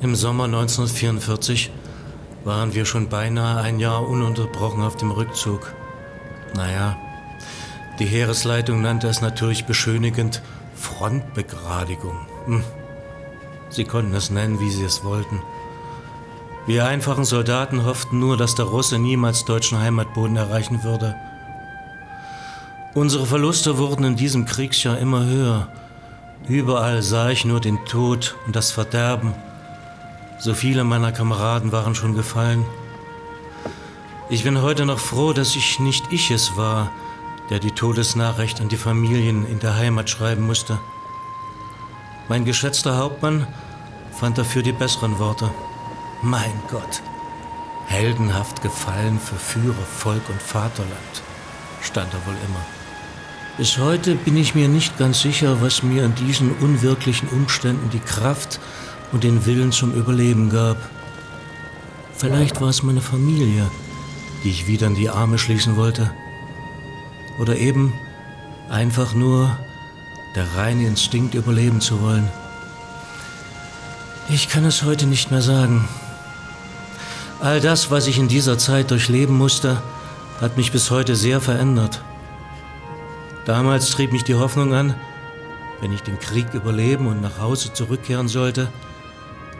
Im Sommer 1944 waren wir schon beinahe ein Jahr ununterbrochen auf dem Rückzug. Naja, die Heeresleitung nannte es natürlich beschönigend Frontbegradigung. Sie konnten es nennen, wie sie es wollten. Wir einfachen Soldaten hofften nur, dass der Russe niemals deutschen Heimatboden erreichen würde. Unsere Verluste wurden in diesem Kriegsjahr immer höher. Überall sah ich nur den Tod und das Verderben. So viele meiner Kameraden waren schon gefallen. Ich bin heute noch froh, dass nicht ich es war, der die Todesnachricht an die Familien in der Heimat schreiben musste. Mein geschätzter Hauptmann fand dafür die besseren Worte. Mein Gott, heldenhaft gefallen für Führer, Volk und Vaterland, stand er wohl immer. Bis heute bin ich mir nicht ganz sicher, was mir in diesen unwirklichen Umständen die Kraft und den Willen zum Überleben gab. Vielleicht war es meine Familie, die ich wieder in die Arme schließen wollte. Oder eben einfach nur der reine Instinkt, überleben zu wollen. Ich kann es heute nicht mehr sagen. All das, was ich in dieser Zeit durchleben musste, hat mich bis heute sehr verändert. Damals trieb mich die Hoffnung an, wenn ich den Krieg überleben und nach Hause zurückkehren sollte,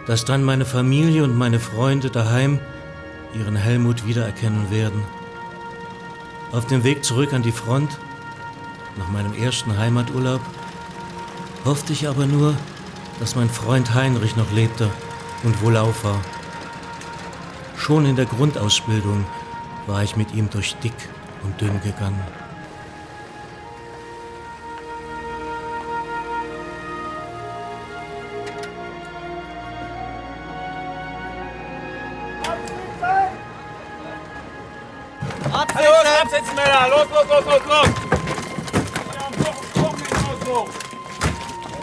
dass dann meine Familie und meine Freunde daheim ihren Helmut wiedererkennen werden. Auf dem Weg zurück an die Front, nach meinem ersten Heimaturlaub, hoffte ich aber nur, dass mein Freund Heinrich noch lebte und wohlauf war. Schon in der Grundausbildung war ich mit ihm durch dick und dünn gegangen. Absetzen, Männer! Los, los, los, los, los!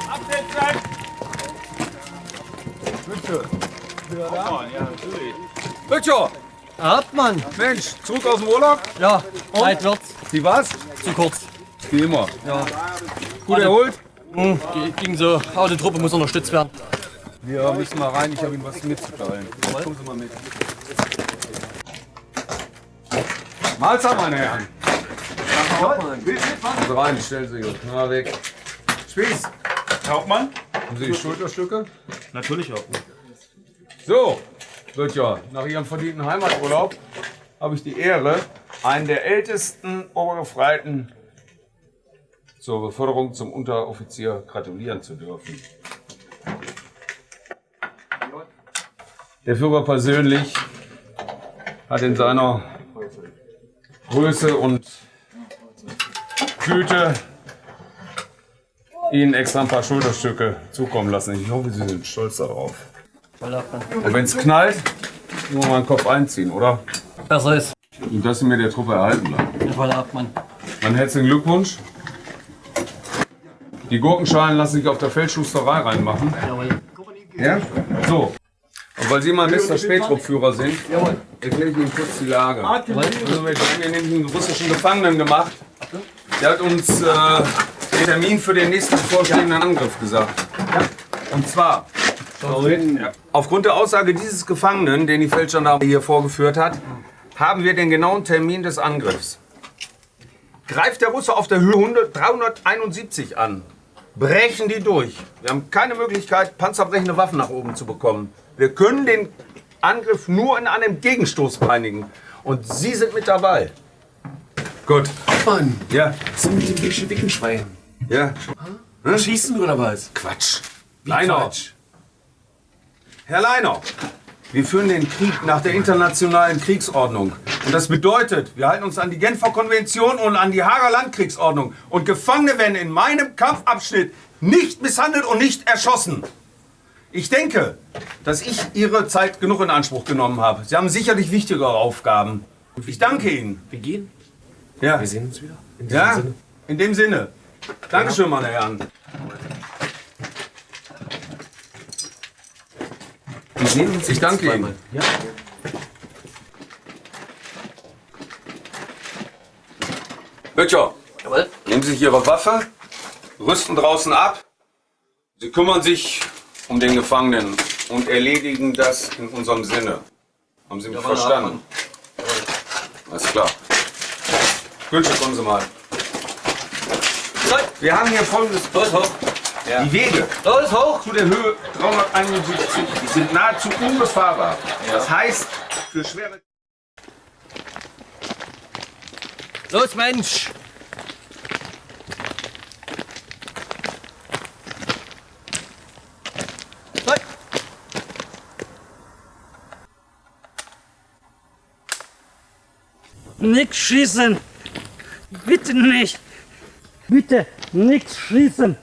Absetzen! Bitte. Wieder da? Ja, natürlich. Bitte. Hartmann! Mensch, zurück aus dem Urlaub? Ja, Zeit wird's. Wie war's? Zu kurz. Wie immer. Ja. Gut erholt? Ging so. Aber die Truppe muss unterstützt werden. Wir müssen mal rein, ich habe Ihnen was mitzuteilen. Kommen Sie mal mit. Mahlzeit, meine Herren. Also rein, stellen Sie gut. Na, weg. Spieß. Hauptmann? Haben Sie die Schulterstücke? Natürlich, Hauptmann. So, Böttcher, nach Ihrem verdienten Heimaturlaub habe ich die Ehre, einen der ältesten Obergefreiten zur Beförderung zum Unteroffizier gratulieren zu dürfen. Der Führer persönlich hat in seiner Größe und Güte Ihnen extra ein paar Schulterstücke zukommen lassen. Ich hoffe, Sie sind stolz darauf. Und wenn es knallt, nur mal den Kopf einziehen, oder? Besser ist. Und dass Sie mir der Truppe erhalten bleiben. Jawohl, Hauptmann. Mein herzlichen Glückwunsch. Die Gurkenschalen lassen sich auf der Feldschusterei reinmachen. Jawohl. Ja? So. Und weil Sie mal Mr. Spätrupp-Führer sind, Jawohl. erkläre ich Ihnen kurz die Lage. Also wir haben hier nämlich einen russischen Gefangenen gemacht. Der hat uns den Termin für den nächsten bevorstehenden Angriff gesagt. Und zwar, aufgrund der Aussage dieses Gefangenen, den die Feldgendarmerie hier vorgeführt hat, haben wir den genauen Termin des Angriffs. Greift der Russe auf der Höhe 371 an, brechen die durch. Wir haben keine Möglichkeit, panzerbrechende Waffen nach oben zu bekommen. Wir können den Angriff nur in einem Gegenstoß peinigen. Und Sie sind mit dabei. Gut. Mann, Ja. was ist denn mit dem bolschewiken Schwein? Ja. Schießen oder was? Quatsch. Wie Leiner. Quatsch? Herr Leiner, wir führen den Krieg nach der internationalen Kriegsordnung. Und das bedeutet, wir halten uns an die Genfer Konvention und an die Haager Landkriegsordnung. Und Gefangene werden in meinem Kampfabschnitt nicht misshandelt und nicht erschossen. Ich denke, dass ich Ihre Zeit genug in Anspruch genommen habe. Sie haben sicherlich wichtigere Aufgaben. Ich danke Ihnen. Wir gehen? Ja, Wir sehen uns wieder? In diesem ja, Sinne? in dem Sinne. Dankeschön, meine Herren. Wir sehen uns Ich danke zweimal. Ihnen. Ja? Böttcher, Jawohl. nehmen Sie sich Ihre Waffe, rüsten draußen ab. Sie kümmern sich um den Gefangenen und erledigen das in unserem Sinne. Haben Sie mich verstanden? Alles klar. Günsche, kommen Sie mal. Wir haben hier folgendes. Los, hoch. Die Wege Los, hoch. zu der Höhe 371 die sind nahezu unbefahrbar. Das heißt, für schwere... Los, Mensch. Los. Nix schießen! Bitte nicht! Bitte nix schießen!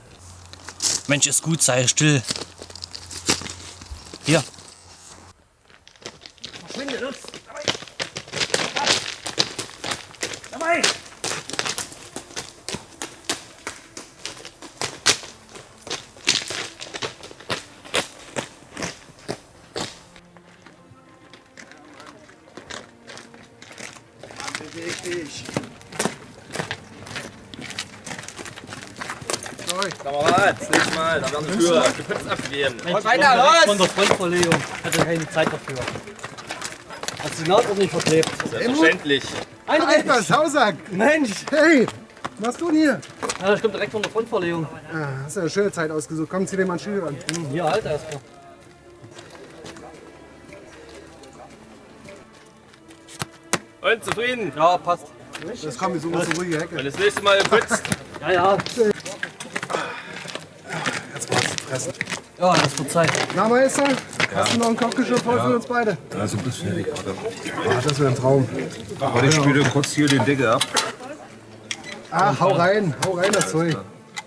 Mensch, ist gut, sei still. Hier. Verschwinde, los! Dabei! Kamerad, nächstes Mal, da werden wir für. Du könntest abgeben. Mensch, weiter, los! Von der Frontverlegung. Hatte keine Zeit dafür. Hast du die Naht nicht verklebt? Selbstverständlich. Alter, Sausack! Mensch. Hey, was machst du denn hier? Ja, das kommt direkt von der Frontverlegung. Ah, hast du eine schöne Zeit ausgesucht. Komm, zieh dir mal einen Schild an. Hier, halt erstmal. Und zufrieden? Ja, passt. Das kommt, wir suchen uns eine ruhige Hecke. Und das nächste Mal putzt. Ja, ja. Jetzt brauchst du fressen. Ja, das wird Zeit. Na, Meister, hast du noch ein Kochgeschirr voll für uns beide? Also bist fertig, oder? Ah, das wäre ein Traum. Warte, ich spiele kurz hier den Deckel ab. Ah, hau rein das Zeug.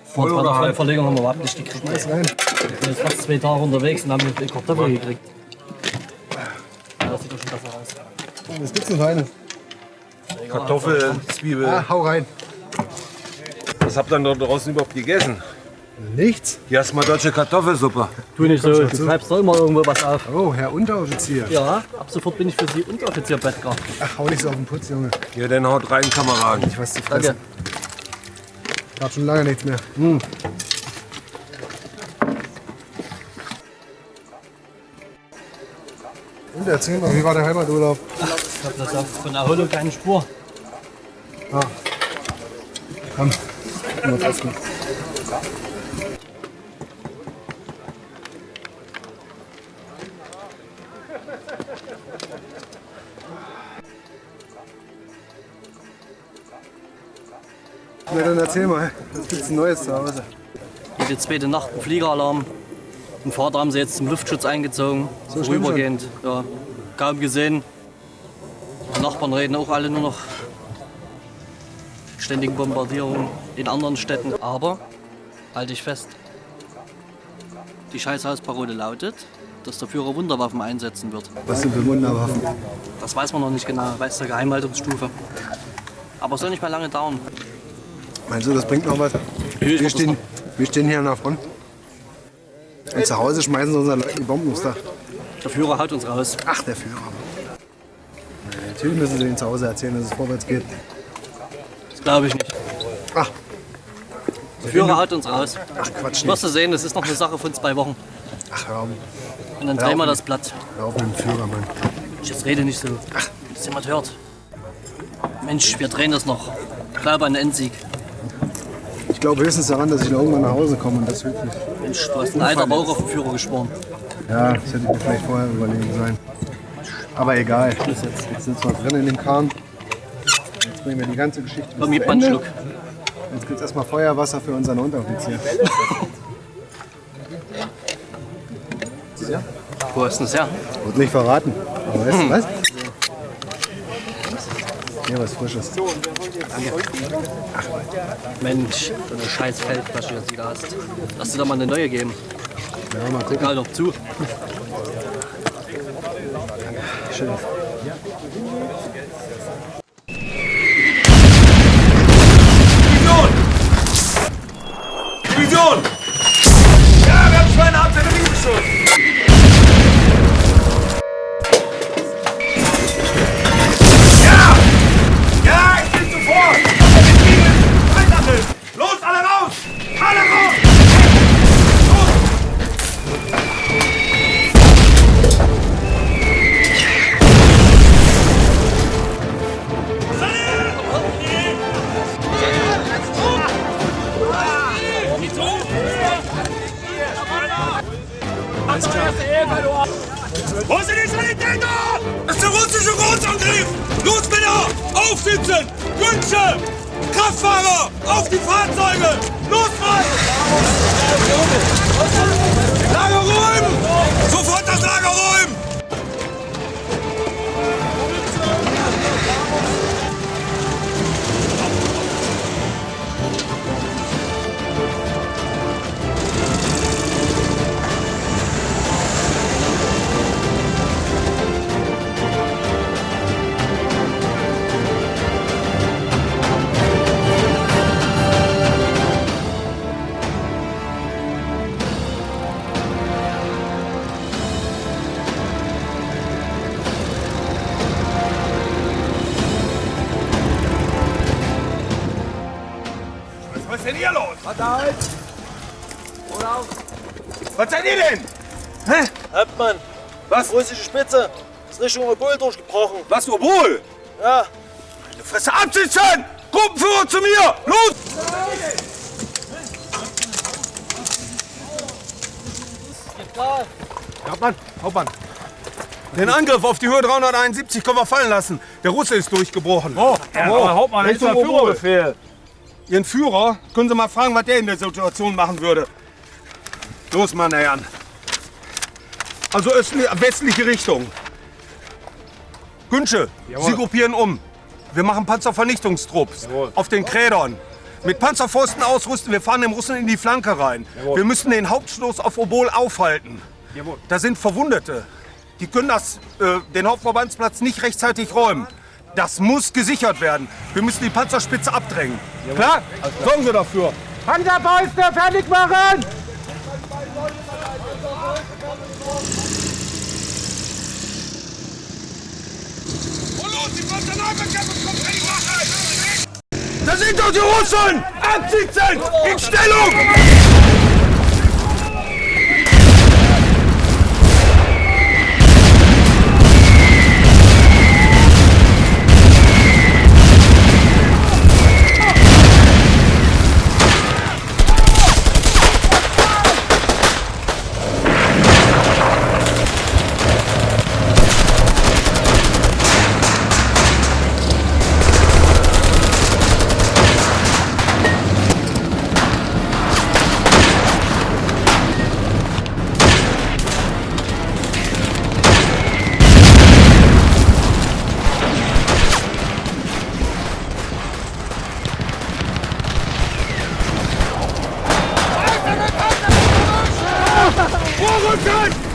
Vor der Frontverlegung haben wir überhaupt nicht gekriegt. Schmeiß rein. Wir sind jetzt fast 2 Tage unterwegs und haben die Kartoffel gekriegt. Ja, das sieht doch schon besser aus. Was gibt's denn Feines? Kartoffel, Zwiebel. Ah, hau rein. Was habt ihr denn da draußen überhaupt gegessen? Nichts? Hier hast du mal deutsche Kartoffelsuppe. Tu nicht so, schon du zu. treibst doch immer irgendwo was auf. Oh, Herr Unteroffizier. Ja, ab sofort bin ich für Sie Unteroffizier Bettger. Ach, hau nicht so auf den Putz, Junge. Hier, dann haut rein, Kameraden. Ich was zu Danke. fressen. Ich hab schon lange nichts mehr. Und erzähl mal, wie war der Heimaturlaub? Ich hab das auch von Erholung keine Spur. Komm, mal testen. Na dann erzähl mal, was gibt's denn Neues zu Hause? Hier die zweite Nacht ein Fliegeralarm. Den Vater haben sie jetzt zum Luftschutz eingezogen. So schlimm vorübergehend. Ja, kaum gesehen. Die Nachbarn reden auch alle nur noch ständigen Bombardierungen in anderen Städten. Aber, halte ich fest, die Scheißhausparole lautet, dass der Führer Wunderwaffen einsetzen wird. Was sind für Wunderwaffen? Das weiß man noch nicht genau, weiß der Geheimhaltungsstufe. Aber es soll nicht mehr lange dauern. Meinst du, das bringt noch was? Wir stehen hier an der Front. Und zu Hause schmeißen sie unseren Leuten die Bomben aufs Dach. Der Führer haut uns raus. Ach, der Führer. Natürlich müssen sie ihnen zu Hause erzählen, dass es vorwärts geht. Das glaube ich nicht. Ach, Der Führer haut uns raus. ach Quatsch Wirst nicht. du sehen, das ist noch eine Sache von 2 Wochen. Ach, hör auf, Und dann drehen wir das Blatt. hör auf mit dem Führer, Mann. Ich jetzt rede nicht so. Dass jemand hört. Mensch, wir drehen das noch. Ich glaube an den Endsieg. Ich glaube höchstens daran, dass ich noch irgendwann nach Hause komme und das hilft nicht. Mensch, du hast einen alter Bauch auf den Führer geschworen. Ja, das hätte ich mir vielleicht vorher überlegen sollen. Aber egal. Jetzt sind wir drin in dem Kahn. Jetzt bringen wir die ganze Geschichte bis Komm, zu gib mal einen Ende. Schluck. Jetzt gibt es erstmal Feuerwasser für unseren Unteroffizier. Wo ist denn das her? Wird nicht verraten. Aber weißt du was? Hier was Frisches. Mensch, so eine scheiß Feldflasche jetzt wieder hast. Lass dir doch mal eine neue geben. Ja, mal gucken. Egal doch zu. Schön. Division! Ja, wir haben 2,5 Zentimeter Beschuss! Ja! Ja, ich bin sofort! Los, alle raus! Alle raus! Los! Los, Männer! Aufsitzen! Günsche! Kraftfahrer! Auf die Fahrzeuge! Los, Mann! Lager räumen! Sofort das Lager räumen! Was ist denn hier los? Was seid ihr denn? Hä? Hauptmann, Was? russische Spitze ist Richtung Obol durchgebrochen. Was, Obol? Ja, Meine Fresse, absitzen! Gruppenführer zu mir! Los! Hauptmann. Den Angriff auf die Höhe 371 können wir fallen lassen. Der Russe ist durchgebrochen. Aber Hauptmann, das ist der Führerbefehl. Ihren Führer? Können Sie mal fragen, was der in der Situation machen würde. Los, meine Herren. Also westliche Richtung. Günsche, Sie gruppieren um. Wir machen Panzervernichtungstrupps auf den Krädern. Mit Panzerfäusten ausrüsten, wir fahren dem Russen in die Flanke rein. Wir müssen den Hauptstoß auf Obol aufhalten. Da sind Verwundete. Die können den Hauptverbandsplatz nicht rechtzeitig räumen. Das muss gesichert werden. Wir müssen die Panzerspitze abdrängen. Klar? Sorgen Sie dafür. Panzerfäuste fertig machen! Da sind doch die Russen! Absitzen! In Stellung!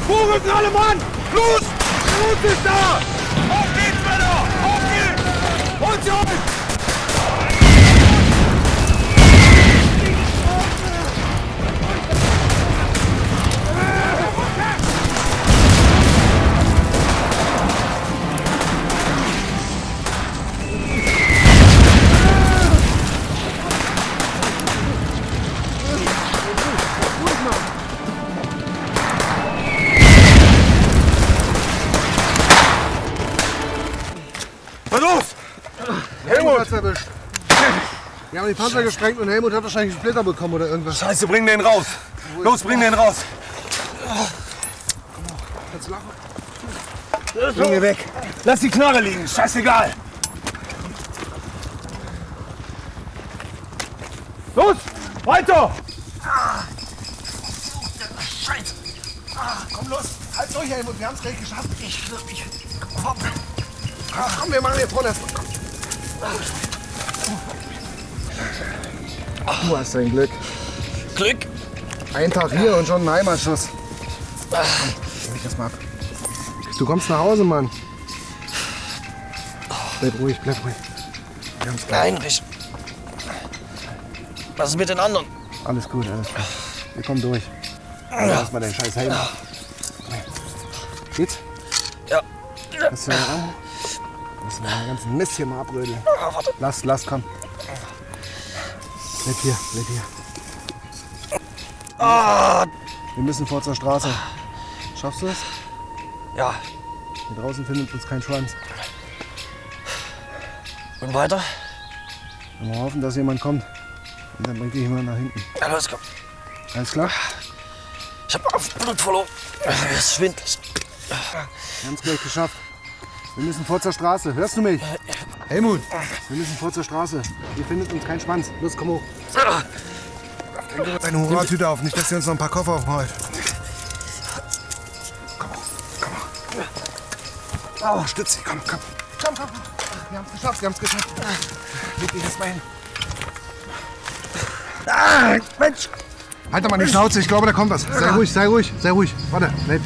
Vorrücken, alle Mann! Los! Los ist da! Auf geht's, Männer! Auf geht's! Holt sie euch! Was los? Helmut hat's erwischt. Wir haben die Panzer gesprengt und Helmut hat wahrscheinlich einen Splitter bekommen oder irgendwas. Scheiße, bring den raus! Los, bring den raus! Bring ihn weg! Lass die Knarre liegen, scheißegal! Los! Weiter! Scheiße! Komm los! Halt durch, Helmut, wir haben es gleich geschafft. Komm, wir machen hier vorne erstmal. Du hast dein Glück. Glück. Ein Tag hier und schon ein Heimatschuss. Leg das mal ab. Du kommst nach Hause, Mann. Bleib ruhig, bleib ruhig. Wir haben's gleich. Heinrich. Was ist mit den anderen? Alles gut, alles gut. Wir kommen durch. Lass mal deinen scheiß Helm. Geht's? Ja. Lass mal ran. Lass mal den ganzen Mist hier mal abrödeln. Lass, komm. Bleib hier. Wir müssen vor zur Straße. Schaffst du es? Ja. Hier draußen findet uns kein Schwanz. Und weiter? Wir hoffen, dass jemand kommt. Und dann bringt dich jemand nach hinten. Ja, los, komm. Alles klar? Ich hab Blut verloren. Mir ist schwindelig. Wir haben es gleich geschafft. Wir müssen vor zur Straße. Hörst du mich? Helmut, wir müssen vor zur Straße. Hier findet uns kein Schwanz. Los, komm hoch. Deine Hurra-Tüte auf, nicht, dass sie uns noch ein paar Koffer aufmalt. Oh, stütz dich, komm. Wir haben's geschafft. Leg dich jetzt mal hin. Ah, Mensch! Halt doch mal die Schnauze, ich glaube, da kommt was. Sei ruhig. Warte, bleib.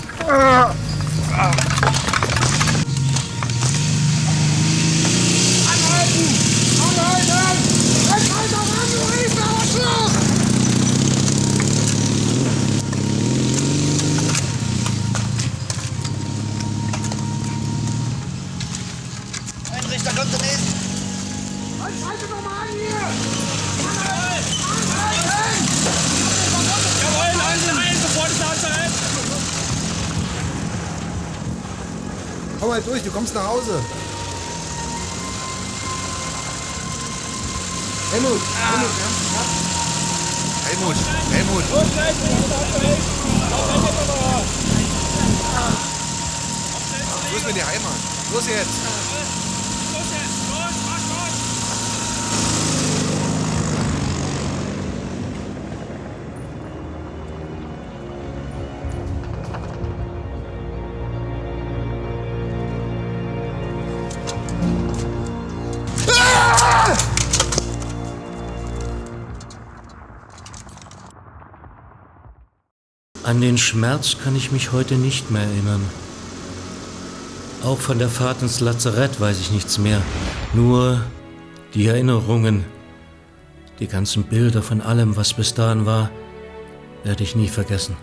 Heinrich, da kommt der nächste. Halte doch mal an hier! Komm halt durch, du kommst nach Hause. Helmut! Wo ist denn die Heimat? Los jetzt! An den Schmerz kann ich mich heute nicht mehr erinnern. Auch von der Fahrt ins Lazarett weiß ich nichts mehr. Nur die Erinnerungen, die ganzen Bilder von allem, was bis dahin war, werde ich nie vergessen.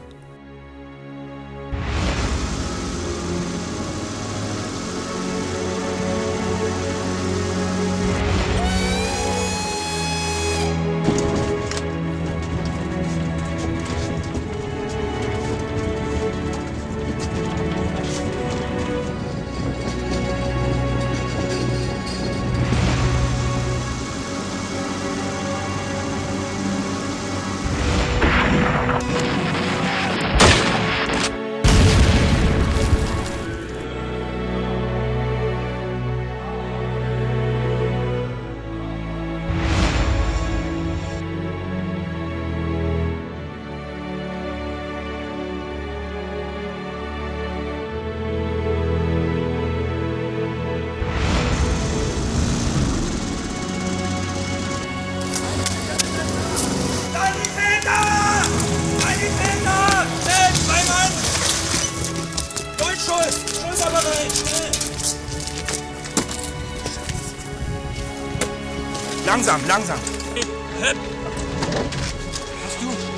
Langsam.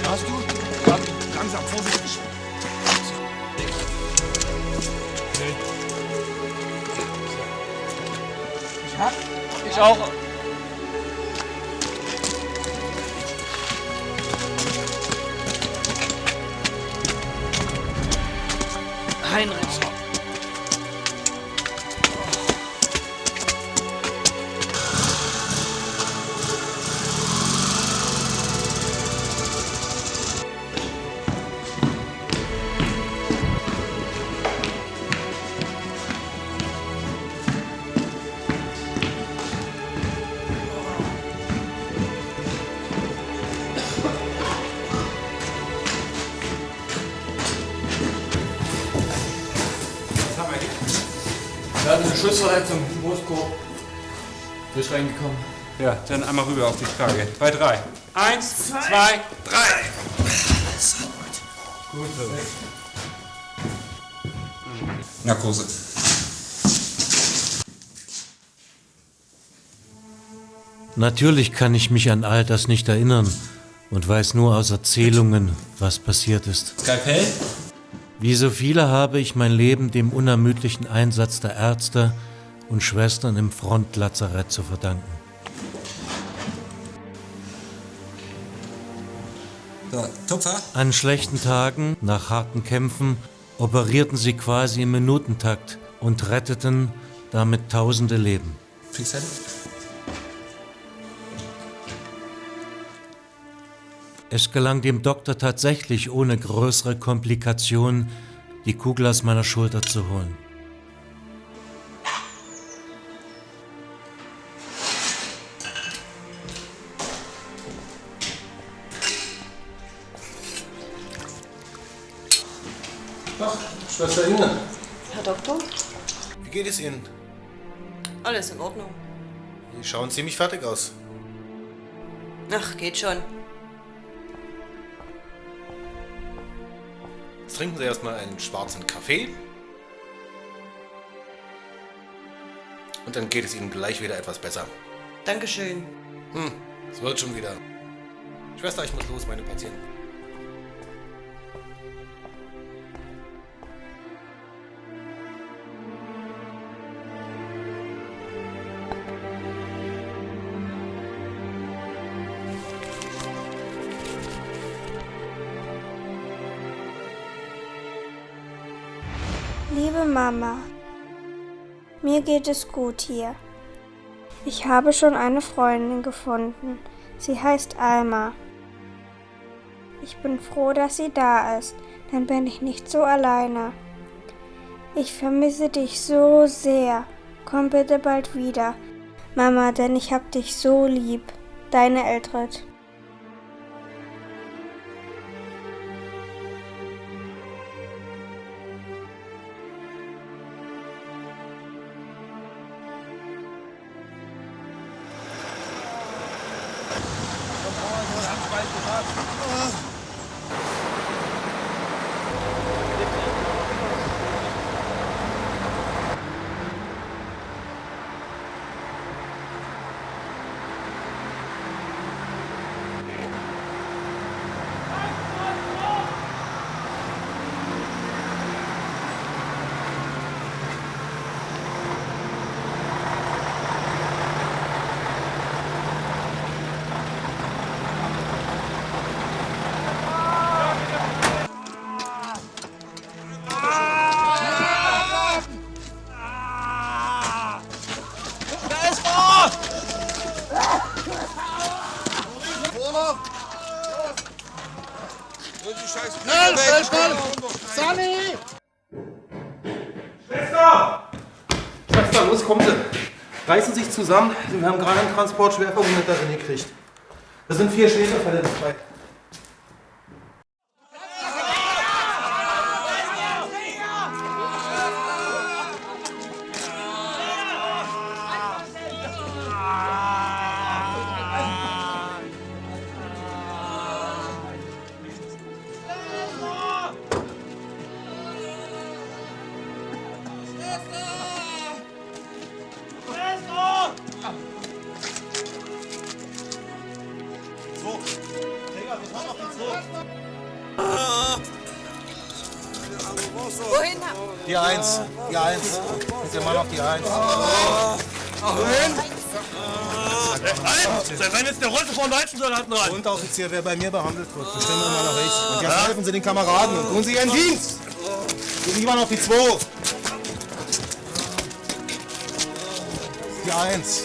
Hast du? Langsam, vorsichtig. Ich auch. Heinrich. Wir hatten eine Schussverletzung, Moskau. Bist reingekommen. Ja, dann einmal rüber auf die Trage. Bei 3. 1, 2, 3. Gut. Narkose. Natürlich kann ich mich an all das nicht erinnern und weiß nur aus Erzählungen, was passiert ist. Skalpell? Wie so viele habe ich mein Leben dem unermüdlichen Einsatz der Ärzte und Schwestern im Frontlazarett zu verdanken. So, Tupfer? An schlechten Tagen, nach harten Kämpfen, operierten sie quasi im Minutentakt und retteten damit tausende Leben. Fixette? Es gelang dem Doktor tatsächlich ohne größere Komplikationen, die Kugel aus meiner Schulter zu holen. Ach, Schwester Inge. Herr Doktor? Wie geht es Ihnen? Alles in Ordnung. Sie schauen ziemlich fertig aus. Ach, geht schon. Jetzt trinken Sie erstmal einen schwarzen Kaffee. Und dann geht es Ihnen gleich wieder etwas besser. Dankeschön. Es wird schon wieder. Schwester, ich muss los, meine Patienten. Liebe Mama, mir geht es gut hier. Ich habe schon eine Freundin gefunden. Sie heißt Alma. Ich bin froh, dass sie da ist. Dann bin ich nicht so alleine. Ich vermisse dich so sehr. Komm bitte bald wieder, Mama, denn ich hab dich so lieb. Deine Eldred. Schnell! Sunny! Schwester, los, kommen Sie. Reißen Sie sich zusammen. Wir haben gerade einen Transport schwer Verwundeter hingekriegt. Da sind 4 Schlägerfälle dabei. Wohin? Die 1. Die 1. Mit dem Mann auf die 1. Wohin? Seit wann ist der Rote von Leitzensoldaten dran? Unteroffizier, wer bei mir behandelt wird, bestimmt immer noch ich. Und jetzt helfen Sie den Kameraden und tun Sie Ihren Dienst. Gehen Sie mal auf die 2. Die 1.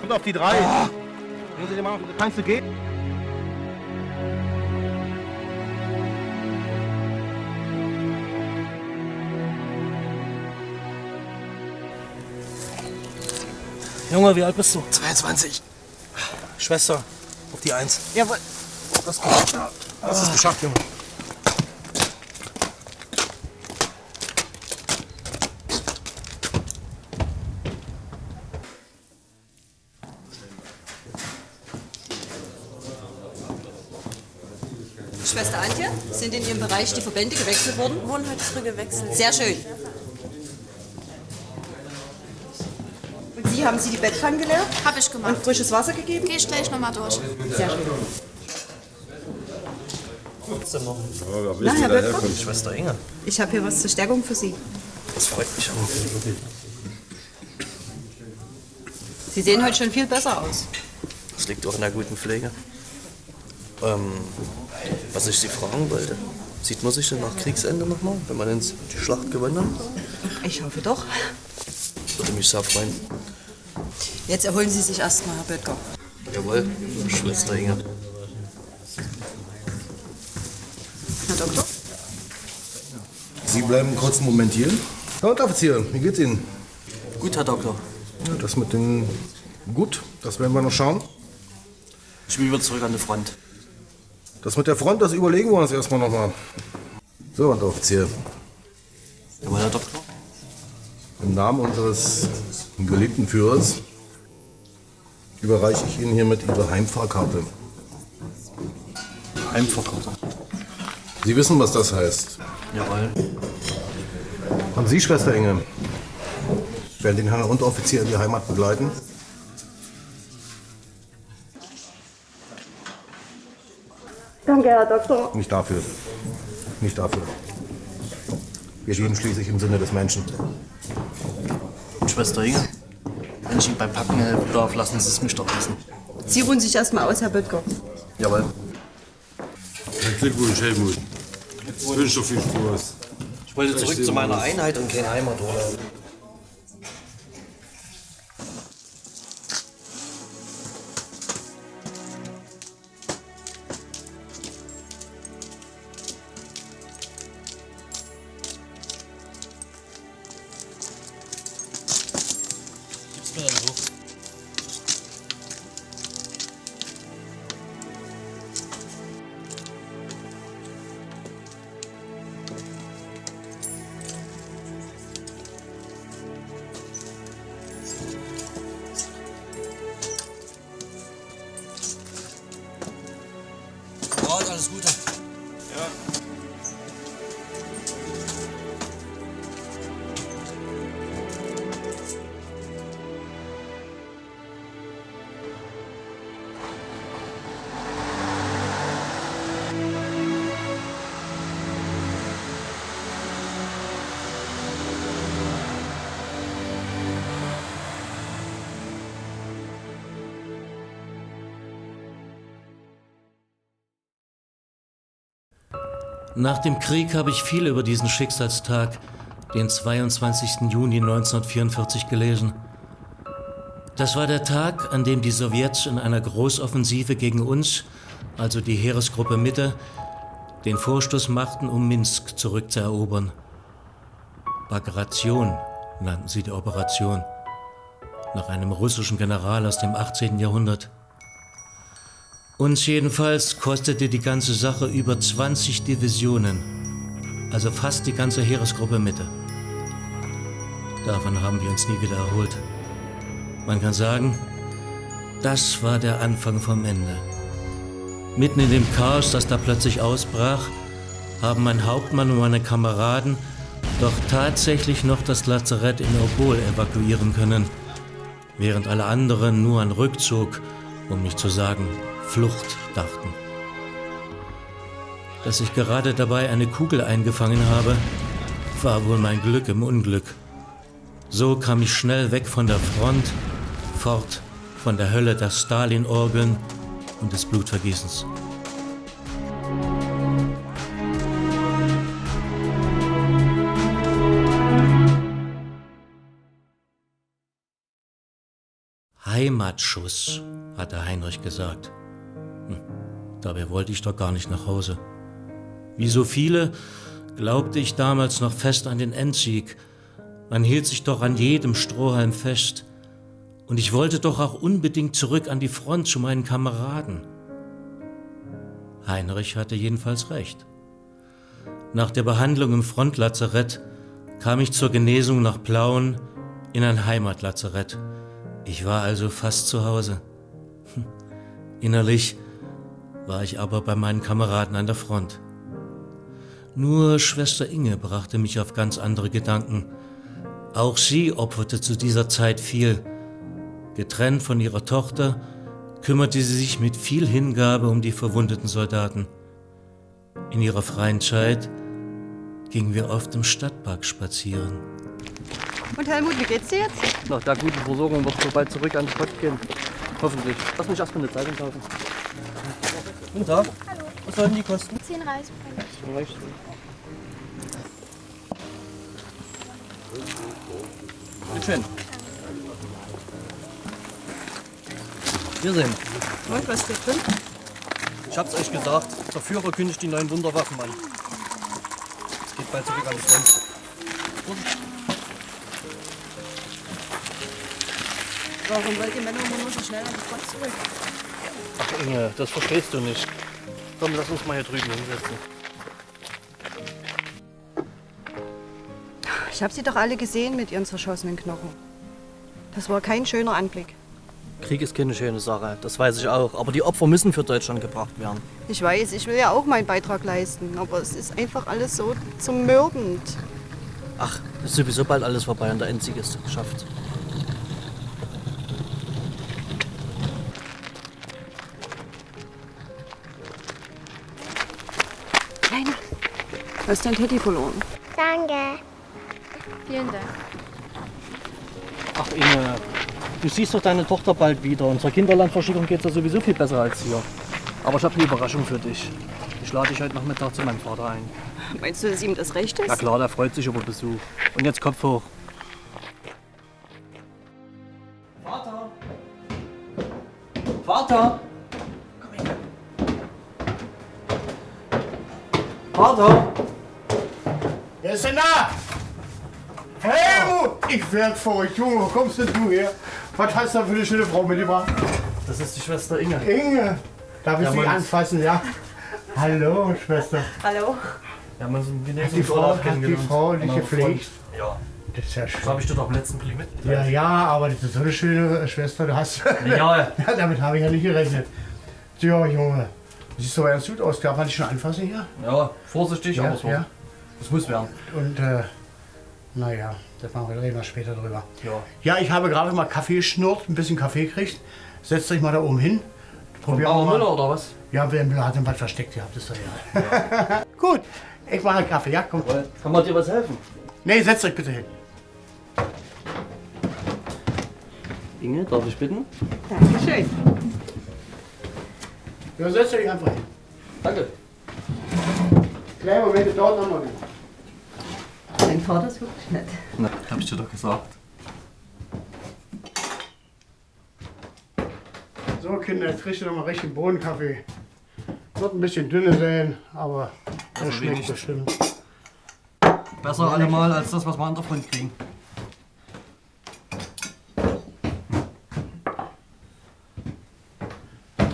Und auf die 3. Gehen Sie den Mann auf die 3. Kannst du gehen? Junge, wie alt bist du? 22. Schwester, auf die 1. Jawohl. Das ist geschafft, Junge. Schwester Antje, sind in Ihrem Bereich die Verbände gewechselt worden? Wurden heute früh gewechselt. Sehr schön. Und Sie, haben Sie die Bettpfannen geleert? Habe ich gemacht. Und frisches Wasser gegeben? Geh ich gleich nochmal durch. Sehr schön. Na, Herr Böttger? Schwester Inge. Ich habe hier was zur Stärkung für Sie. Das freut mich auch. Sie sehen heute schon viel besser aus. Das liegt auch in der guten Pflege. Was ich Sie fragen wollte, sieht man sich denn nach Kriegsende nochmal, wenn man die Schlacht gewonnen hat? Ich hoffe doch. Würde mich sehr freuen. Jetzt erholen Sie sich erstmal, Herr Böttger. Jawohl, Schwester Inge. Herr Doktor? Sie bleiben einen kurzen Moment hier. Herr Unteroffizier, wie geht's Ihnen? Gut, Herr Doktor. Ja, das mit den... Gut, das werden wir noch schauen. Ich will wieder zurück an die Front. Das mit der Front, das überlegen wir uns erstmal nochmal. So, und Offizier. Jawohl, Herr Doktor. Im Namen unseres geliebten Führers überreiche ich Ihnen hiermit Ihre Heimfahrkarte. Heimfahrkarte? Sie wissen, was das heißt. Jawohl. Und Sie, Schwester Inge, werden den Herrn Unteroffizier in die Heimat begleiten? Danke, Herr Doktor. Nicht dafür. Nicht dafür. Wir dienen schließlich im Sinne des Menschen. Schwester Inge, wenn ich Ihnen beim Packen helfen darf, lassen Sie es mich doch wissen. Sie ruhen sich erstmal aus, Herr Böttger. Jawohl. Glückwunsch, Helmut. Ich wünsche dir viel Spaß. Ich wollte zurück zu meiner Einheit und kein Heimaturlaub. Gibt's mir denn so? Alles Gute. Ja. Nach dem Krieg habe ich viel über diesen Schicksalstag, den 22. Juni 1944, gelesen. Das war der Tag, an dem die Sowjets in einer Großoffensive gegen uns, also die Heeresgruppe Mitte, den Vorstoß machten, um Minsk zurückzuerobern. Bagration nannten sie die Operation, nach einem russischen General aus dem 18. Jahrhundert. Uns jedenfalls kostete die ganze Sache über 20 Divisionen, also fast die ganze Heeresgruppe Mitte. Davon haben wir uns nie wieder erholt. Man kann sagen, das war der Anfang vom Ende. Mitten in dem Chaos, das da plötzlich ausbrach, haben mein Hauptmann und meine Kameraden doch tatsächlich noch das Lazarett in Obol evakuieren können, während alle anderen nur an Rückzug, um nicht zu sagen Flucht, dachten. Dass ich gerade dabei eine Kugel eingefangen habe, war wohl mein Glück im Unglück. So kam ich schnell weg von der Front, fort von der Hölle der Stalin-Orgeln und des Blutvergießens. Heimatschuss, hatte Heinrich gesagt. Dabei wollte ich doch gar nicht nach Hause. Wie so viele glaubte ich damals noch fest an den Endsieg. Man hielt sich doch an jedem Strohhalm fest. Und ich wollte doch auch unbedingt zurück an die Front zu meinen Kameraden. Heinrich hatte jedenfalls recht. Nach der Behandlung im Frontlazarett kam ich zur Genesung nach Plauen in ein Heimatlazarett. Ich war also fast zu Hause. Innerlich war ich aber bei meinen Kameraden an der Front. Nur Schwester Inge brachte mich auf ganz andere Gedanken. Auch sie opferte zu dieser Zeit viel. Getrennt von ihrer Tochter, kümmerte sie sich mit viel Hingabe um die verwundeten Soldaten. In ihrer freien Zeit gingen wir oft im Stadtpark spazieren. Und Helmut, wie geht's dir jetzt? Nach der guten Versorgung wird es bald zurück an die Front gehen. Hoffentlich. Lass mich erstmal eine Zeitung kaufen. Guten Tag. Hallo. Was sollen die kosten? 10 Reisbrände. Reicht. Bitte schön. Wir sehen. Und was steht drin? Ich hab's euch gesagt, der Führer kündigt die neuen Wunderwaffen an. Es geht bald zurück an die Front. Warum wollt ihr Männer immer nur so schnell an die Front zurück? Ach Inge, das verstehst du nicht. Komm, lass uns mal hier drüben hinsetzen. Ich habe sie doch alle gesehen mit ihren zerschossenen Knochen. Das war kein schöner Anblick. Krieg ist keine schöne Sache, das weiß ich auch. Aber die Opfer müssen für Deutschland gebracht werden. Ich weiß, ich will ja auch meinen Beitrag leisten, aber es ist einfach alles so zermürbend. Ach, ist sowieso bald alles vorbei und der Endsieg ist geschafft. Kleiner, du hast dein Teddy verloren. Danke. Vielen Dank. Ach Inge, du siehst doch deine Tochter bald wieder. Und zur Kinderlandverschickung geht's ja sowieso viel besser als hier. Aber ich habe eine Überraschung für dich. Ich lade dich heute Nachmittag zu meinem Vater ein. Meinst du, dass ihm das recht ist? Na klar, der freut sich über Besuch. Und jetzt Kopf hoch. Vater! Vater! Komm her. Vater! Wer ist denn da? Helmut! Ich werd verrückt. Junge, wo kommst denn du her? Was hast du da für eine schöne Frau mitgebracht? Das ist die Schwester Inge. Inge! Darf ich Ja, Sie Mann. anfassen, ja? Hallo, Schwester. Hallo. Ja, man so Hat die Frau dich gepflegt? Ja. Das ist ja schön. Das habe ich dir doch im letzten Brief mit. Ja, ja, aber das ist so eine schöne Schwester, du hast. Ja. Ja, damit habe ich ja nicht gerechnet. Ja, Junge. Du siehst doch ganz gut aus. Darf man dich schon anfassen hier? Ja, vorsichtig, Ja, aber so. ja. Das muss werden. Und, naja, das reden wir später drüber. Ja. Ja, ich habe gerade mal Kaffee geschnurrt, ein bisschen Kaffee gekriegt. Setzt euch mal da oben hin. Probieren Bauer wir mal. Müller oder was? Ja, wer hat denn was versteckt gehabt, ist doch ja. Gut, ich mache einen Kaffee, ja, komm. Kann man dir was helfen? Nee, setzt euch bitte hin. Inge, darf ich bitten? Dankeschön. Ja, setzt euch einfach hin. Danke. Kleinen Moment, das dauert noch mal. Dein Vater ist wirklich nett. Na, hab ich dir doch gesagt. So, Kinder, jetzt kriegt ihr noch mal richtig Bohnenkaffee. Wird ein bisschen dünne sein, aber das Also schmeckt wenig. bestimmt. Besser allemal als das, was wir an der Front kriegen.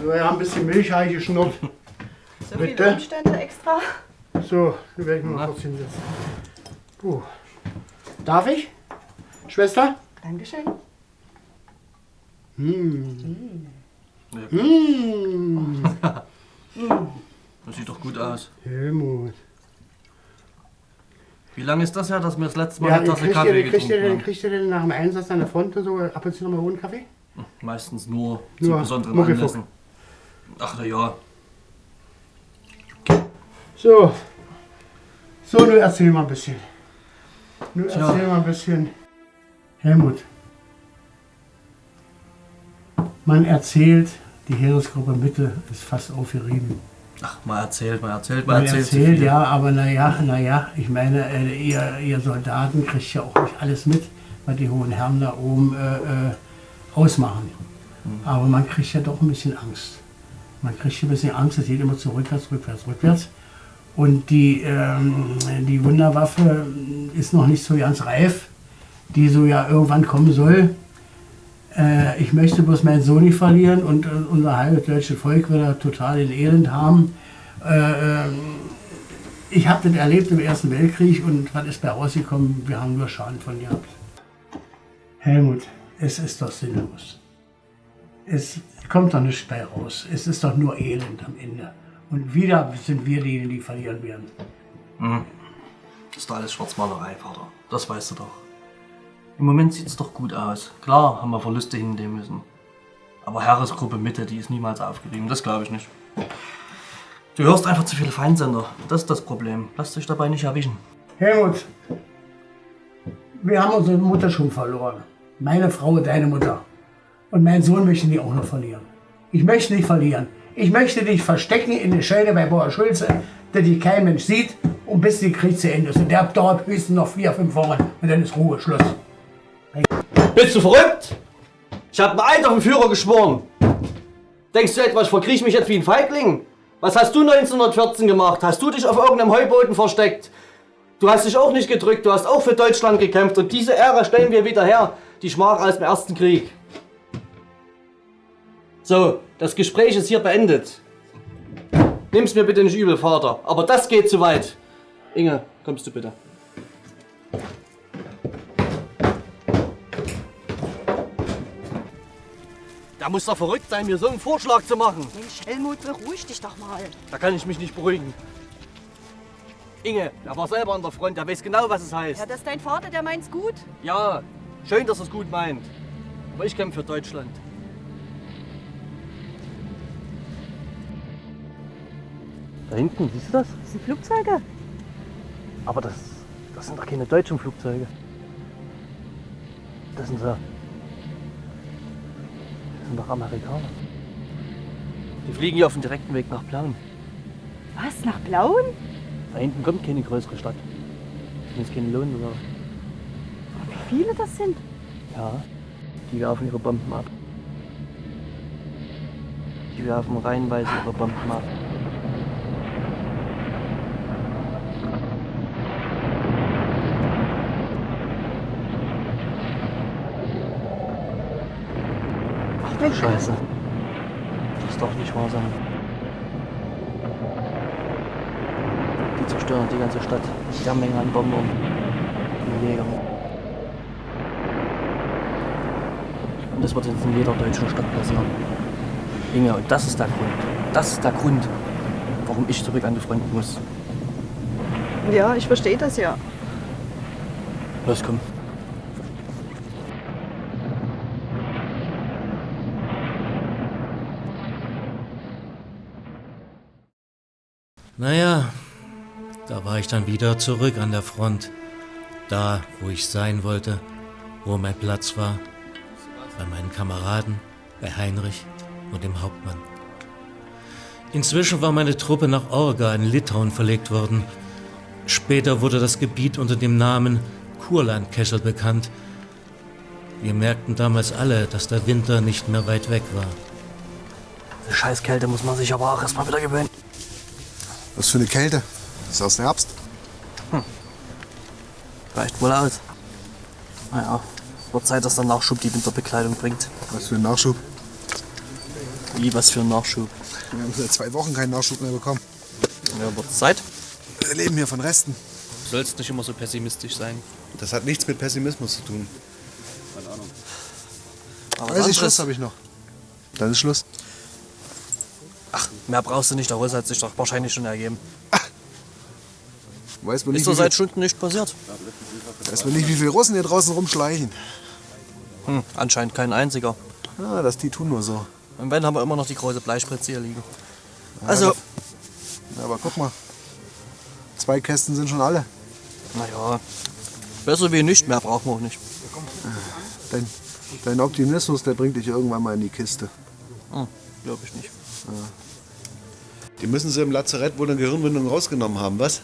So, wir haben ein bisschen Milch geschnurrt. So Bitte? viele Umstände extra. So, hier werde ich mal kurz hinsetzen. Puh. Darf ich? Schwester? Dankeschön. Das sieht doch gut aus. Helmut. Wie lange ist das her, dass wir das letzte Mal Ja, eine Tasse Kaffee getrunken haben? kriegt ihr denn nach dem Einsatz an der Front so ab und zu noch mal hohen Kaffee? Meistens nur zu Nur besonderen Muckefuck. Anlässen. Ach na ja. So. So, nun erzähl mal ein bisschen. Nun Tja. erzähl mal ein bisschen. Helmut. Man erzählt, die Heeresgruppe Mitte ist fast aufgerieben. Ach, mal erzählt. Man zu erzählt, viel. ja, aber naja, ich meine, ihr Soldaten kriegt ja auch nicht alles mit, was die hohen Herren da oben ausmachen. Aber man kriegt ja doch ein bisschen Angst. Man kriegt ein bisschen Angst, es geht immer so rückwärts. Und die Wunderwaffe ist noch nicht so ganz reif, die so ja irgendwann kommen soll. Ich möchte bloß meinen Sohn nicht verlieren und unser halbes deutsche Volk wird da total in Elend haben. Ich habe das erlebt im Ersten Weltkrieg und was ist bei rausgekommen? Wir haben nur Schaden von gehabt. Helmut, es ist doch sinnlos. Es kommt doch nichts bei raus. Es ist doch nur Elend am Ende. Und wieder sind wir diejenigen, die verlieren werden. Das ist doch alles Schwarzmalerei, Vater. Das weißt du doch. Im Moment sieht es doch gut aus. Klar haben wir Verluste hinnehmen müssen. Aber Heeresgruppe Mitte, die ist niemals aufgerieben. Das glaube ich nicht. Du hörst einfach zu viele Feindsender. Das ist das Problem. Lass dich dabei nicht erwischen. Helmut, wir haben unsere Mutter schon verloren. Meine Frau, deine Mutter. Und meinen Sohn möchten die auch noch verlieren. Ich möchte nicht verlieren. Ich möchte dich verstecken in der Scheune bei Bauer Schulze, der dich kein Mensch sieht, und bis der Krieg zu Ende ist. Und der dauert höchstens noch 4, 5 Wochen und dann ist Ruhe, Schluss. Bist du verrückt? Ich habe einen Eid auf den Führer geschworen. Denkst du etwa, ich verkriech mich jetzt wie ein Feigling? Was hast du 1914 gemacht? Hast du dich auf irgendeinem Heuboden versteckt? Du hast dich auch nicht gedrückt, du hast auch für Deutschland gekämpft und diese Ehre stellen wir wieder her. Die Schmach aus dem Ersten Krieg. So, das Gespräch ist hier beendet. Nimm's mir bitte nicht übel, Vater, aber das geht zu weit. Inge, kommst du bitte? Da muss doch verrückt sein, mir so einen Vorschlag zu machen. Mensch, Helmut, beruhig dich doch mal. Da kann ich mich nicht beruhigen. Inge, der war selber an der Front, der weiß genau, was es heißt. Ja, das ist dein Vater, der meint's gut. Ja, schön, dass er es gut meint. Aber ich kämpfe für Deutschland. Da hinten, siehst du das? Das sind Flugzeuge. Aber das sind doch keine deutschen Flugzeuge. Das sind doch Amerikaner. Die fliegen hier auf dem direkten Weg nach Plauen. Was, nach Blauen? Da hinten kommt keine größere Stadt. Das ist kein Lohn oder. Wie viele das sind? Ja, die werfen ihre Bomben ab. Die werfen reihenweise ihre Bomben ab. Ach du Scheiße. Das darf nicht wahr sein. Die zerstören die ganze Stadt. Die haben Menge an Bomben. Die Jäger. Und das wird jetzt in jeder deutschen Stadt passieren. Inge, und das ist der Grund. Das ist der Grund, warum ich zurück an die Front muss. Ja, ich verstehe das ja. Los, komm. Naja, da war ich dann wieder zurück an der Front. Da, wo ich sein wollte, wo mein Platz war. Bei meinen Kameraden, bei Heinrich und dem Hauptmann. Inzwischen war meine Truppe nach Orga in Litauen verlegt worden. Später wurde das Gebiet unter dem Namen Kurlandkessel bekannt. Wir merkten damals alle, dass der Winter nicht mehr weit weg war. Die Scheißkälte muss man sich aber auch erstmal wieder gewöhnen. Was für eine Kälte? Ist aus dem Herbst? Reicht wohl aus. Naja, wird Zeit, dass der Nachschub die Winterbekleidung bringt. Was für ein Nachschub? Wie, was für ein Nachschub? Wir haben seit 2 Wochen keinen Nachschub mehr bekommen. Ja, wird Zeit. Wir leben hier von Resten. Du sollst nicht immer so pessimistisch sein. Das hat nichts mit Pessimismus zu tun. Keine Ahnung. Aber 30 Schluss habe ich noch. Dann ist Schluss. Ach, mehr brauchst du nicht. Der Russe hat sich doch wahrscheinlich schon ergeben. Weiß man nicht, ist doch seit Stunden nicht passiert. Weiß man nicht, wie viele Russen hier draußen rumschleichen. Anscheinend kein einziger. Ja, die tun nur so. Und wenn, haben wir immer noch die große Bleispritze hier liegen. Ja, Also. Aber guck mal. 2 Kästen sind schon alle. Naja, besser wie nicht, mehr brauchen wir auch nicht. Dein Optimismus, der bringt dich irgendwann mal in die Kiste. Glaube ich nicht. Ja. Die müssen sie im Lazarett wohl eine Gehirnwindung rausgenommen haben, was?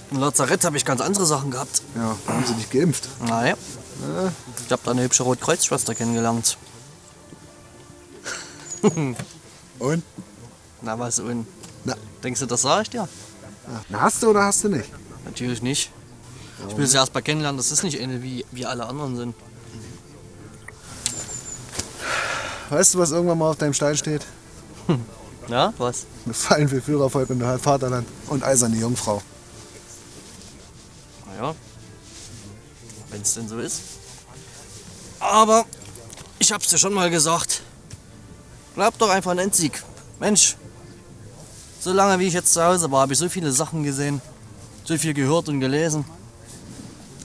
Im Lazarett habe ich ganz andere Sachen gehabt. Ja, haben sie dich geimpft? Naja. Ich habe da eine hübsche Rotkreuzschwester kennengelernt. Und? Na, was und? Na. Denkst du, das sag ich dir? Na, hast du oder hast du nicht? Natürlich nicht. Ich will sie erst mal kennenlernen, das ist nicht eine wie alle anderen sind. Weißt du, was irgendwann mal auf deinem Stein steht? Ja, was? Gefallen für Führervolk und Vaterland und eiserne Jungfrau. Naja, wenn es denn so ist. Aber ich hab's dir schon mal gesagt. Glaub doch einfach an den Endsieg. Mensch, so lange wie ich jetzt zu Hause war, habe ich so viele Sachen gesehen, so viel gehört und gelesen.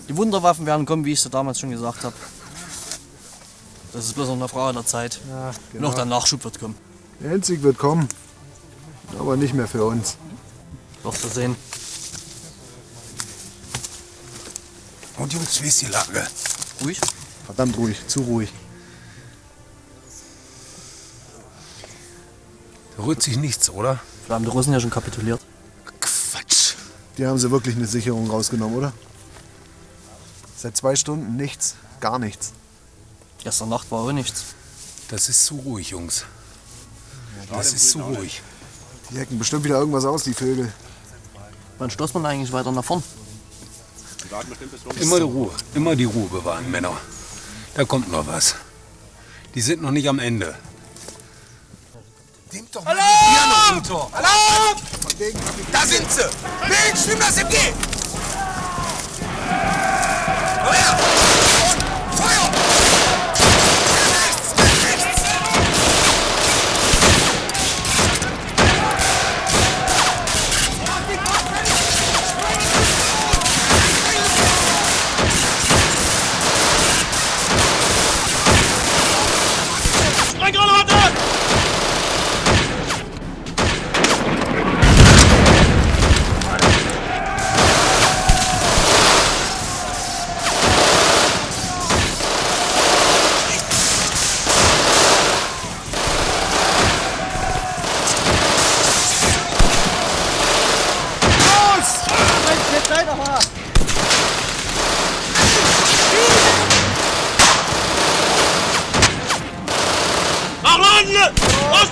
Die Wunderwaffen werden kommen, wie ich es damals schon gesagt habe. Das ist bloß noch eine Frage der Zeit. Ja, genau. Noch der Nachschub wird kommen. Der Endsieg wird kommen, aber nicht mehr für uns. Wirst du sehen. Und Jungs, wie ist die Lage? Ruhig? Verdammt ruhig, zu ruhig. Da rührt sich nichts, oder? Wir haben die Russen ja schon kapituliert. Quatsch. Die haben sie wirklich eine Sicherung rausgenommen, oder? Seit 2 Stunden nichts, gar nichts. Gestern Nacht war auch nichts. Das ist zu ruhig, Jungs. Das ist zu ruhig. Die hacken bestimmt wieder irgendwas aus, die Vögel. Wann stoßt man eigentlich weiter nach vorn? Immer die Ruhe. Immer die Ruhe bewahren, Männer. Da kommt noch was. Die sind noch nicht am Ende. Nimmt doch mal die Birne runter. Alarm! Da sind sie! Bild, schwimm das MG! Komm her! Und Feuer! Rechts! Sprenggranate! Mach Mann! Los!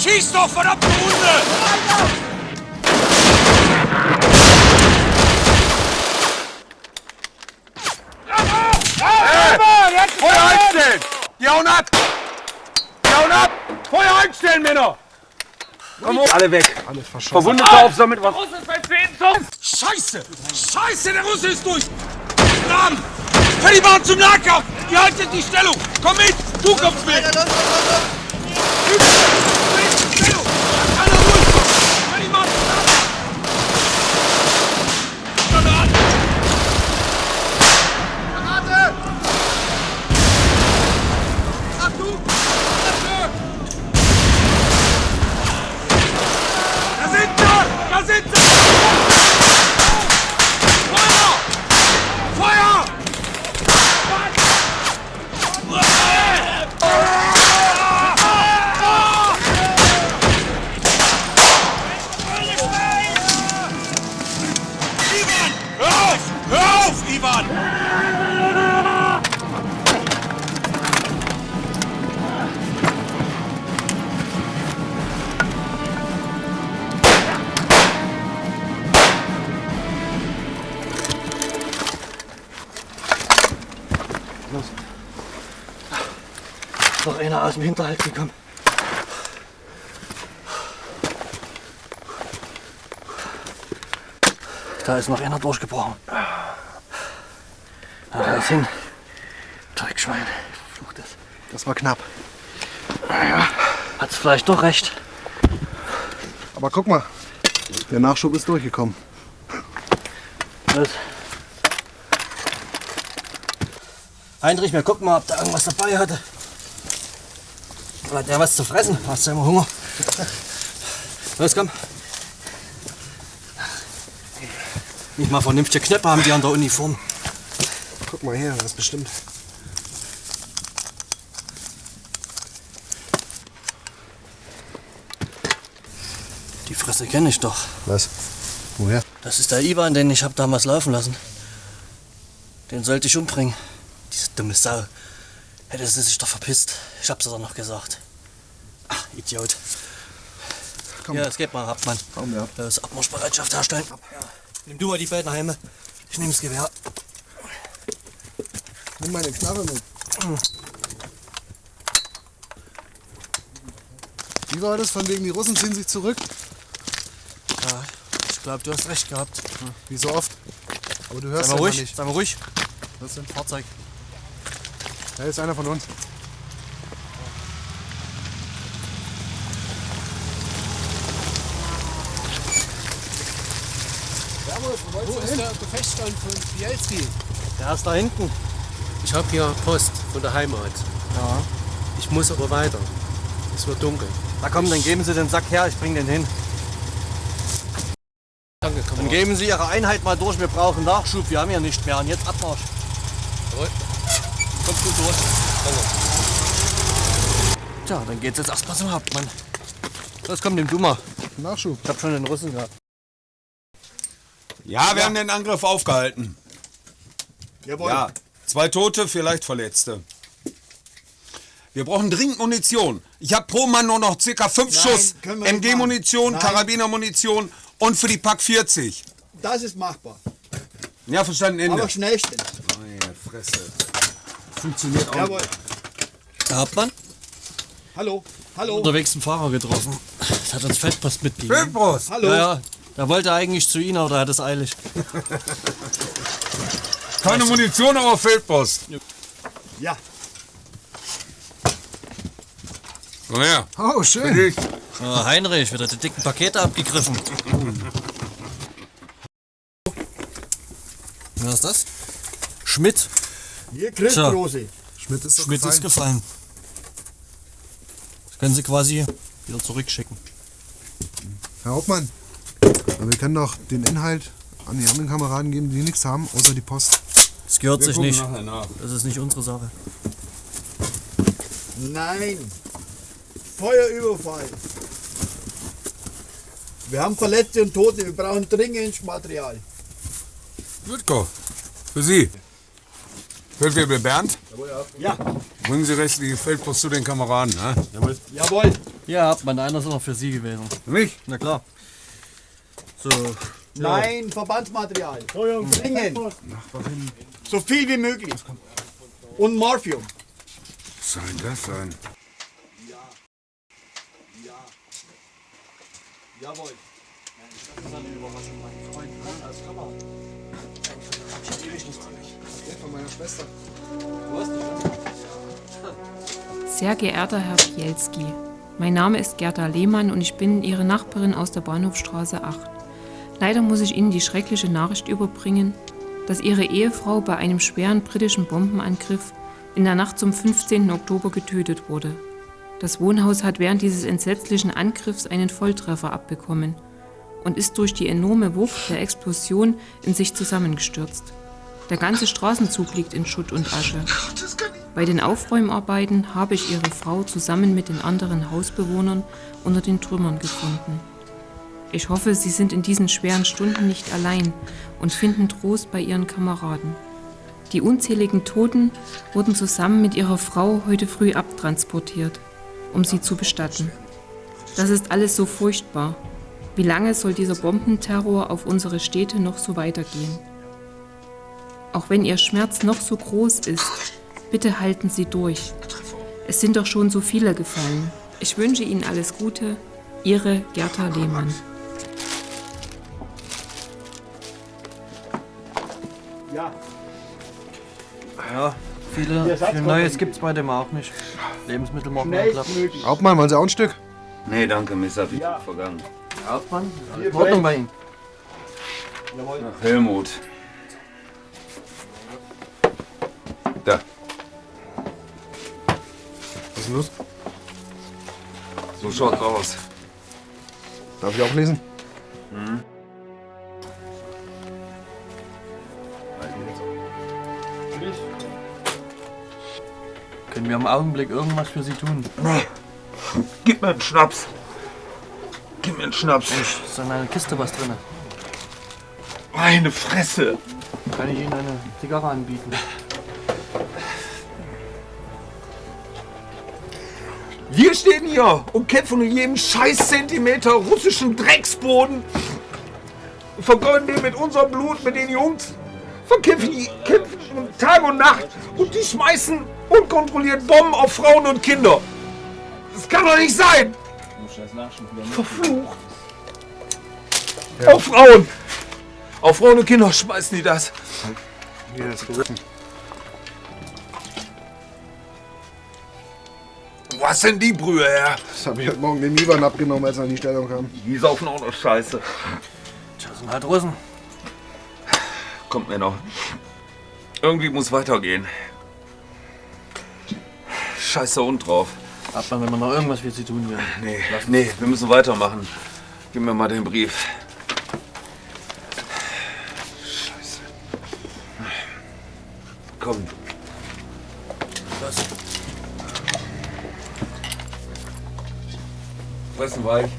Schieß doch, verdammte Hunde! Feuer einstellen! Die hauen ab! Die hauen ab! Feuer einstellen, Männer! Alle weg! Alles verschossen. Verwundete aufsammeln, was... Scheiße! Scheiße, der Russe ist durch! Namen! Fertig machen zum Nahkampf! Ihr haltet die Stellung! Komm mit! Du kommst mit! Stellung! Alle ruhig! Fertig machen zum Nahkampf! Granate! Ach du! Da sind sie! Da sind sie! Feuer! Feuer! Ivan! Hör auf! Hör auf, Ivan! Noch einer aus dem Hinterhalt gekommen. Da ist noch einer durchgebrochen. Ja, da ist hin. Dreckschwein. Verfluchtes. Das war knapp. Naja, hat's vielleicht doch recht. Aber guck mal, der Nachschub ist durchgekommen. Was? Heinrich, wir gucken mal, ob der irgendwas dabei hatte. Hat der was zu fressen? Hast du immer Hunger? Los, komm. Nicht mal vernünftige Knöpfe haben die an der Uniform. Guck mal her, das ist bestimmt. Die Fresse kenne ich doch. Was? Woher? Das ist der Ivan, den ich hab damals laufen lassen. Den sollte ich umbringen. Diese dumme Sau. Hätte sie sich doch verpisst. Ich hab's doch noch gesagt. Ach, Idiot. Komm. Ja, es geht mal, Hauptmann. Komm, ja. Los, Abmarschbereitschaft herstellen. Ja. Nimm du mal die beiden Heime. Ich nehme das Gewehr. Nimm meine Knarre mit. Wie war das? Von wegen, die Russen ziehen sich zurück? Ja, ich glaube, du hast recht gehabt. Wie so oft. Aber du hörst Sei mal ja ruhig, nicht. sei mal ruhig. Was denn? Fahrzeug. Er ist einer von uns. Wo ist der Gefechtsstand von Bielski? Der ist da hinten. Ich habe hier Post von der Heimat. Ja. Ich muss aber weiter. Es wird dunkel. Na komm, dann geben Sie den Sack her, ich bring den hin. Danke, Dann Kamerad. geben Sie Ihre Einheit mal durch, wir brauchen Nachschub, wir haben ja nicht mehr. Und jetzt Abmarsch. Jawohl. Kommt gut durch. Danke. Tja, dann geht's jetzt erstmal zum Hauptmann. Los, komm, nimm du mal. Nachschub. Ich hab schon den Russen gehabt. Ja, wir haben den Angriff aufgehalten. Jawohl. Ja, 2 Tote, 4 leicht Verletzte. Wir brauchen dringend Munition. Ich habe pro Mann nur noch ca. 5 Schuss. MG-Munition, Karabinermunition und für die Pak 40. Das ist machbar. Ja, verstanden, Ende. Aber schnellstens. Meine Fresse. Funktioniert auch. Jawohl. Herr Hauptmann? Hallo. Hallo. Unterwegs einen Fahrer getroffen. Das hat uns Feldpost mitgegeben. Feldpost? Hallo. Ja, der wollte eigentlich zu Ihnen, aber der hat es eilig. Keine Munition, aber Feldpost. Ja. Komm her. Oh, schön. Oh, Heinrich, wieder die dicken Pakete abgegriffen. Was ist das? Schmidt. Hier kriegst Tja. große. Schmidt ist doch Schmidt ist gefallen. Das können Sie quasi wieder zurückschicken. Herr Hauptmann, wir können doch den Inhalt an die anderen Kameraden geben, die nichts haben, außer die Post. Das gehört Wir sich gucken nicht. nachher nach. Das ist nicht unsere Sache. Nein. Feuerüberfall. Wir haben Verletzte und Tote. Wir brauchen dringend Material. Lütko, für Sie. Feldwebel Bernd, Ja. bringen Sie restliche Feldpost zu den Kameraden. Ne? Jawohl. Ja, Hauptmann, einer ist noch für Sie gewesen. Für mich? Na klar. So. Nein, Verbandsmaterial. Dringend. So viel wie möglich. Und Morphium. Was soll denn das sein? Jawohl. Von meiner Schwester. Sehr geehrter Herr Bielski, mein Name ist Gerda Lehmann und ich bin Ihre Nachbarin aus der Bahnhofstraße 8. Leider muss ich Ihnen die schreckliche Nachricht überbringen, dass Ihre Ehefrau bei einem schweren britischen Bombenangriff in der Nacht zum 15. Oktober getötet wurde. Das Wohnhaus hat während dieses entsetzlichen Angriffs einen Volltreffer abbekommen und ist durch die enorme Wucht der Explosion in sich zusammengestürzt. Der ganze Straßenzug liegt in Schutt und Asche. Bei den Aufräumarbeiten habe ich Ihre Frau zusammen mit den anderen Hausbewohnern unter den Trümmern gefunden. Ich hoffe, Sie sind in diesen schweren Stunden nicht allein und finden Trost bei Ihren Kameraden. Die unzähligen Toten wurden zusammen mit Ihrer Frau heute früh abtransportiert, um sie zu bestatten. Das ist alles so furchtbar. Wie lange soll dieser Bombenterror auf unsere Städte noch so weitergehen? Auch wenn Ihr Schmerz noch so groß ist, bitte halten Sie durch. Es sind doch schon so viele gefallen. Ich wünsche Ihnen alles Gute. Ihre Gerda Lehmann. Ja. Ja, viel Neues gibt's bei dem auch nicht. Lebensmittel machen wir klappen. Hauptmann, wollen Sie auch ein Stück? Nee, danke, mir ist das ja vergangen. Hauptmann, alles in Ordnung bei Ihnen. Ach, Helmut. Da. Was ist denn los? So schaut's aus. Darf ich auch lesen? Mhm. Können wir im Augenblick irgendwas für Sie tun? Nee. Gib mir einen Schnaps. Gib mir einen Schnaps. Ist in einer Kiste was drin? Meine Fresse. Kann ich Ihnen eine Zigarre anbieten? Wir stehen hier und kämpfen um jeden scheiß Zentimeter russischen Drecksboden. Vergolden den mit unserem Blut, mit den Jungs. Kämpfen Tag und Nacht und die schmeißen unkontrolliert Bomben auf Frauen und Kinder. Das kann doch nicht sein. Verflucht. Ja. Auf Frauen. Auf Frauen und Kinder schmeißen die das. Hier ist geritten. Was sind die Brühe, Herr? Das habe ich heute Morgen dem Ivan abgenommen, als er an die Stellung kam. Die saufen auch noch Scheiße. Tja, sind halt Russen. Kommt mir noch. Irgendwie muss weitergehen. Scheiße Hund drauf. Hauptmann, wenn wir noch irgendwas für Sie tun werden. Nee, wir müssen weitermachen. Gib mir mal den Brief. Scheiße. Komm. Was? Fressen weich.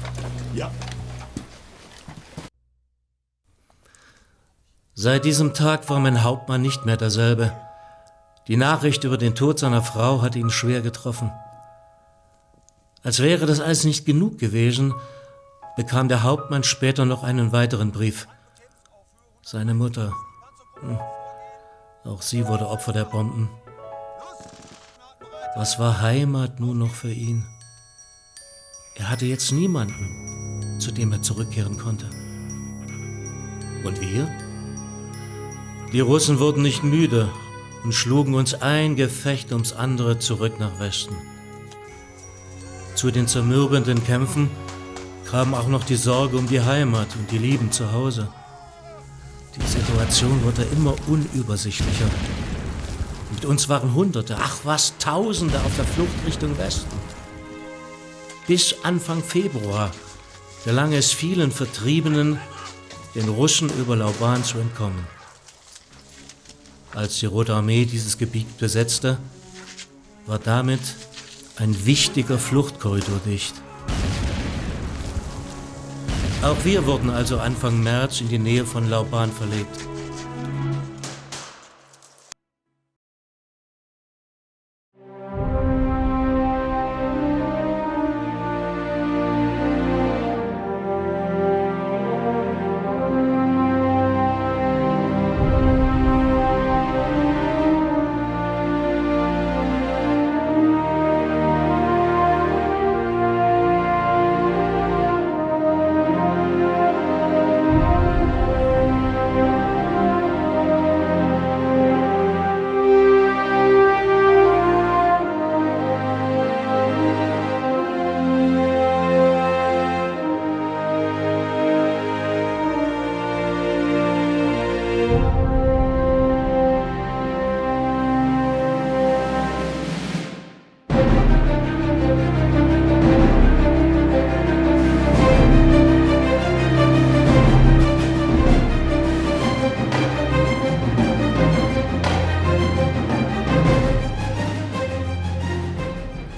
Ja. Seit diesem Tag war mein Hauptmann nicht mehr derselbe. Die Nachricht über den Tod seiner Frau hat ihn schwer getroffen. Als wäre das alles nicht genug gewesen, bekam der Hauptmann später noch einen weiteren Brief. Seine Mutter, Auch sie wurde Opfer der Bomben. Was war Heimat nun noch für ihn? Er hatte jetzt niemanden, zu dem er zurückkehren konnte. Und wir? Die Russen wurden nicht müde und schlugen uns ein Gefecht ums andere zurück nach Westen. Zu den zermürbenden Kämpfen kam auch noch die Sorge um die Heimat und die Lieben zu Hause. Die Situation wurde immer unübersichtlicher. Mit uns waren Hunderte, ach was, Tausende auf der Flucht Richtung Westen. Bis Anfang Februar gelang es vielen Vertriebenen, den Russen über Lauban zu entkommen. Als die Rote Armee dieses Gebiet besetzte, war damit ein wichtiger Fluchtkorridor dicht. Auch wir wurden also Anfang März in die Nähe von Lauban verlegt.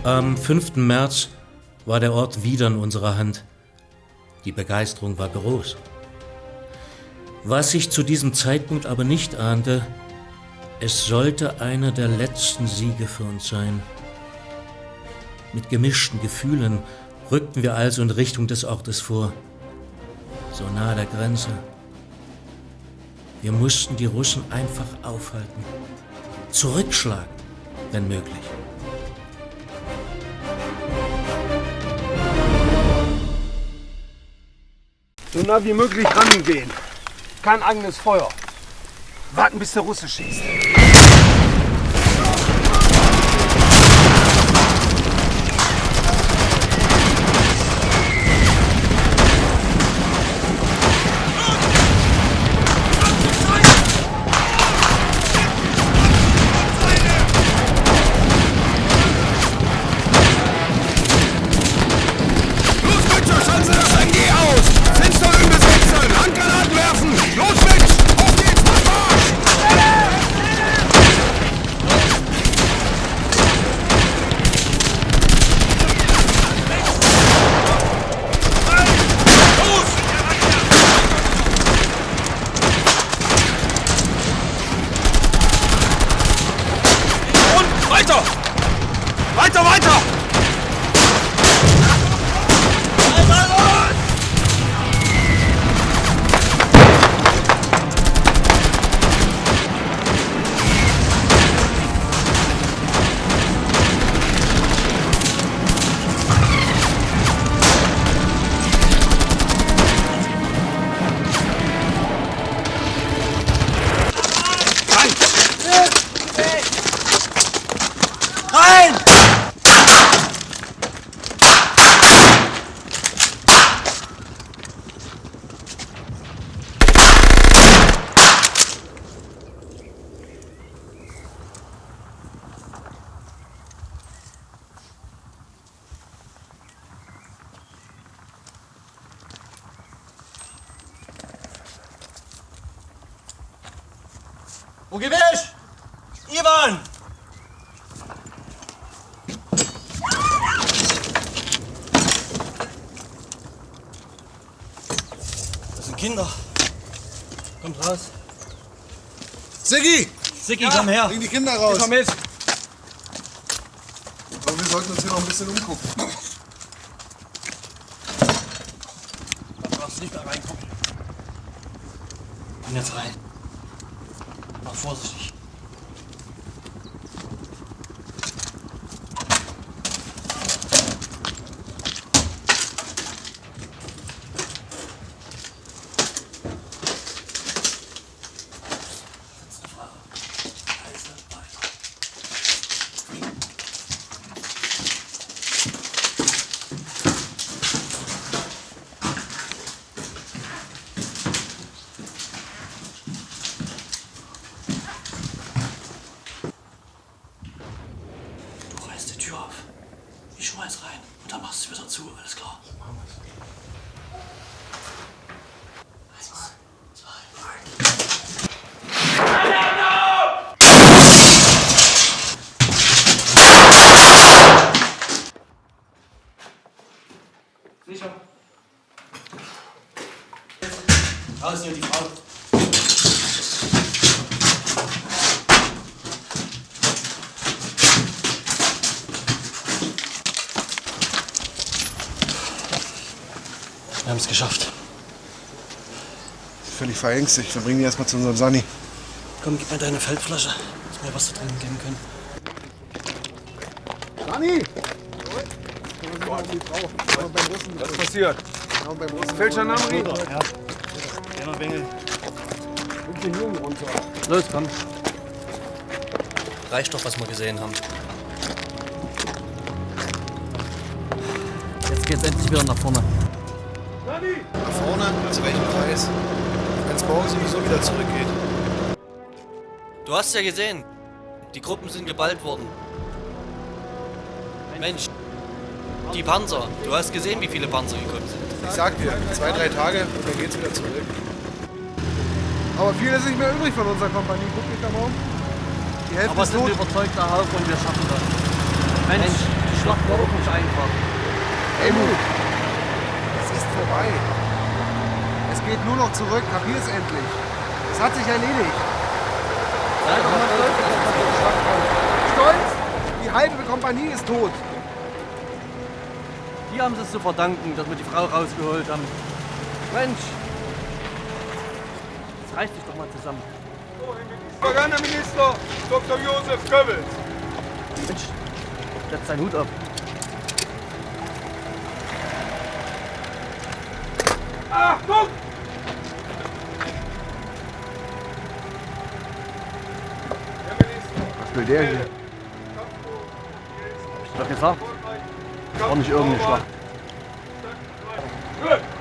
Am 5. März war der Ort wieder in unserer Hand. Die Begeisterung war groß. Was ich zu diesem Zeitpunkt aber nicht ahnte, es sollte einer der letzten Siege für uns sein. Mit gemischten Gefühlen rückten wir also in Richtung des Ortes vor, so nahe der Grenze. Wir mussten die Russen einfach aufhalten, zurückschlagen, wenn möglich. So nah wie möglich rangehen. Kein eigenes Feuer. Warten, bis der Russe schießt. Ugewisch! Ivan! Das sind Kinder. Kommt raus. Siggi! Siggi, komm her. Bring die Kinder raus. Ich komm mit. Aber wir sollten uns hier noch ein bisschen umgucken. Da brauchst du nicht mehr reingucken. Komm jetzt rein. Mach vorsichtig. Ich schmeiß rein und dann machst du wieder zu, alles klar? Machen wir's. 1, 2, 3. Sicher. Raus hier, die Frau. Wir haben es geschafft. Völlig verängstigt. Wir bringen die erstmal zu unserem Sani. Komm, gib mir deine Feldflasche, dass wir was da drin geben können. Sani! Was ist passiert? Fälscher Namri? Ja. Kleiner Bengel. Und den Jungen runter. Los, komm. Reicht doch, was wir gesehen haben. Jetzt geht's endlich wieder nach vorne. Nach vorne? Zu welchem Preis? Wenn es morgen sowieso wieder zurückgeht. Du hast ja gesehen, die Gruppen sind geballt worden. Mensch, die Panzer. Du hast gesehen, wie viele Panzer gekommen sind. Ich sag dir, 2, 3 Tage und dann geht's wieder zurück. Aber viel ist nicht mehr übrig von unserer Kompanie. Guck dich da mal um. Die Hälfte Aber ist sind tot. überzeugter Haufen und wir schaffen das. Mensch, die Schlacht war auch nicht einfach. Helmut, es ist vorbei. Es geht nur noch zurück. Kapier's endlich. Es hat sich erledigt. Sei doch mal stolz, dass wir die Schlacht haben. Stolz? Die halbe Kompanie ist tot. Die haben es zu verdanken, dass wir die Frau rausgeholt haben. Mensch! Jetzt reiß dich doch mal zusammen. Propagandaminister Dr. Josef Goebbels. Mensch, setz deinen Hut ab. Achtung! Was will der hier? Hab ich dir doch gesagt. War nicht irgendeine Schlacht.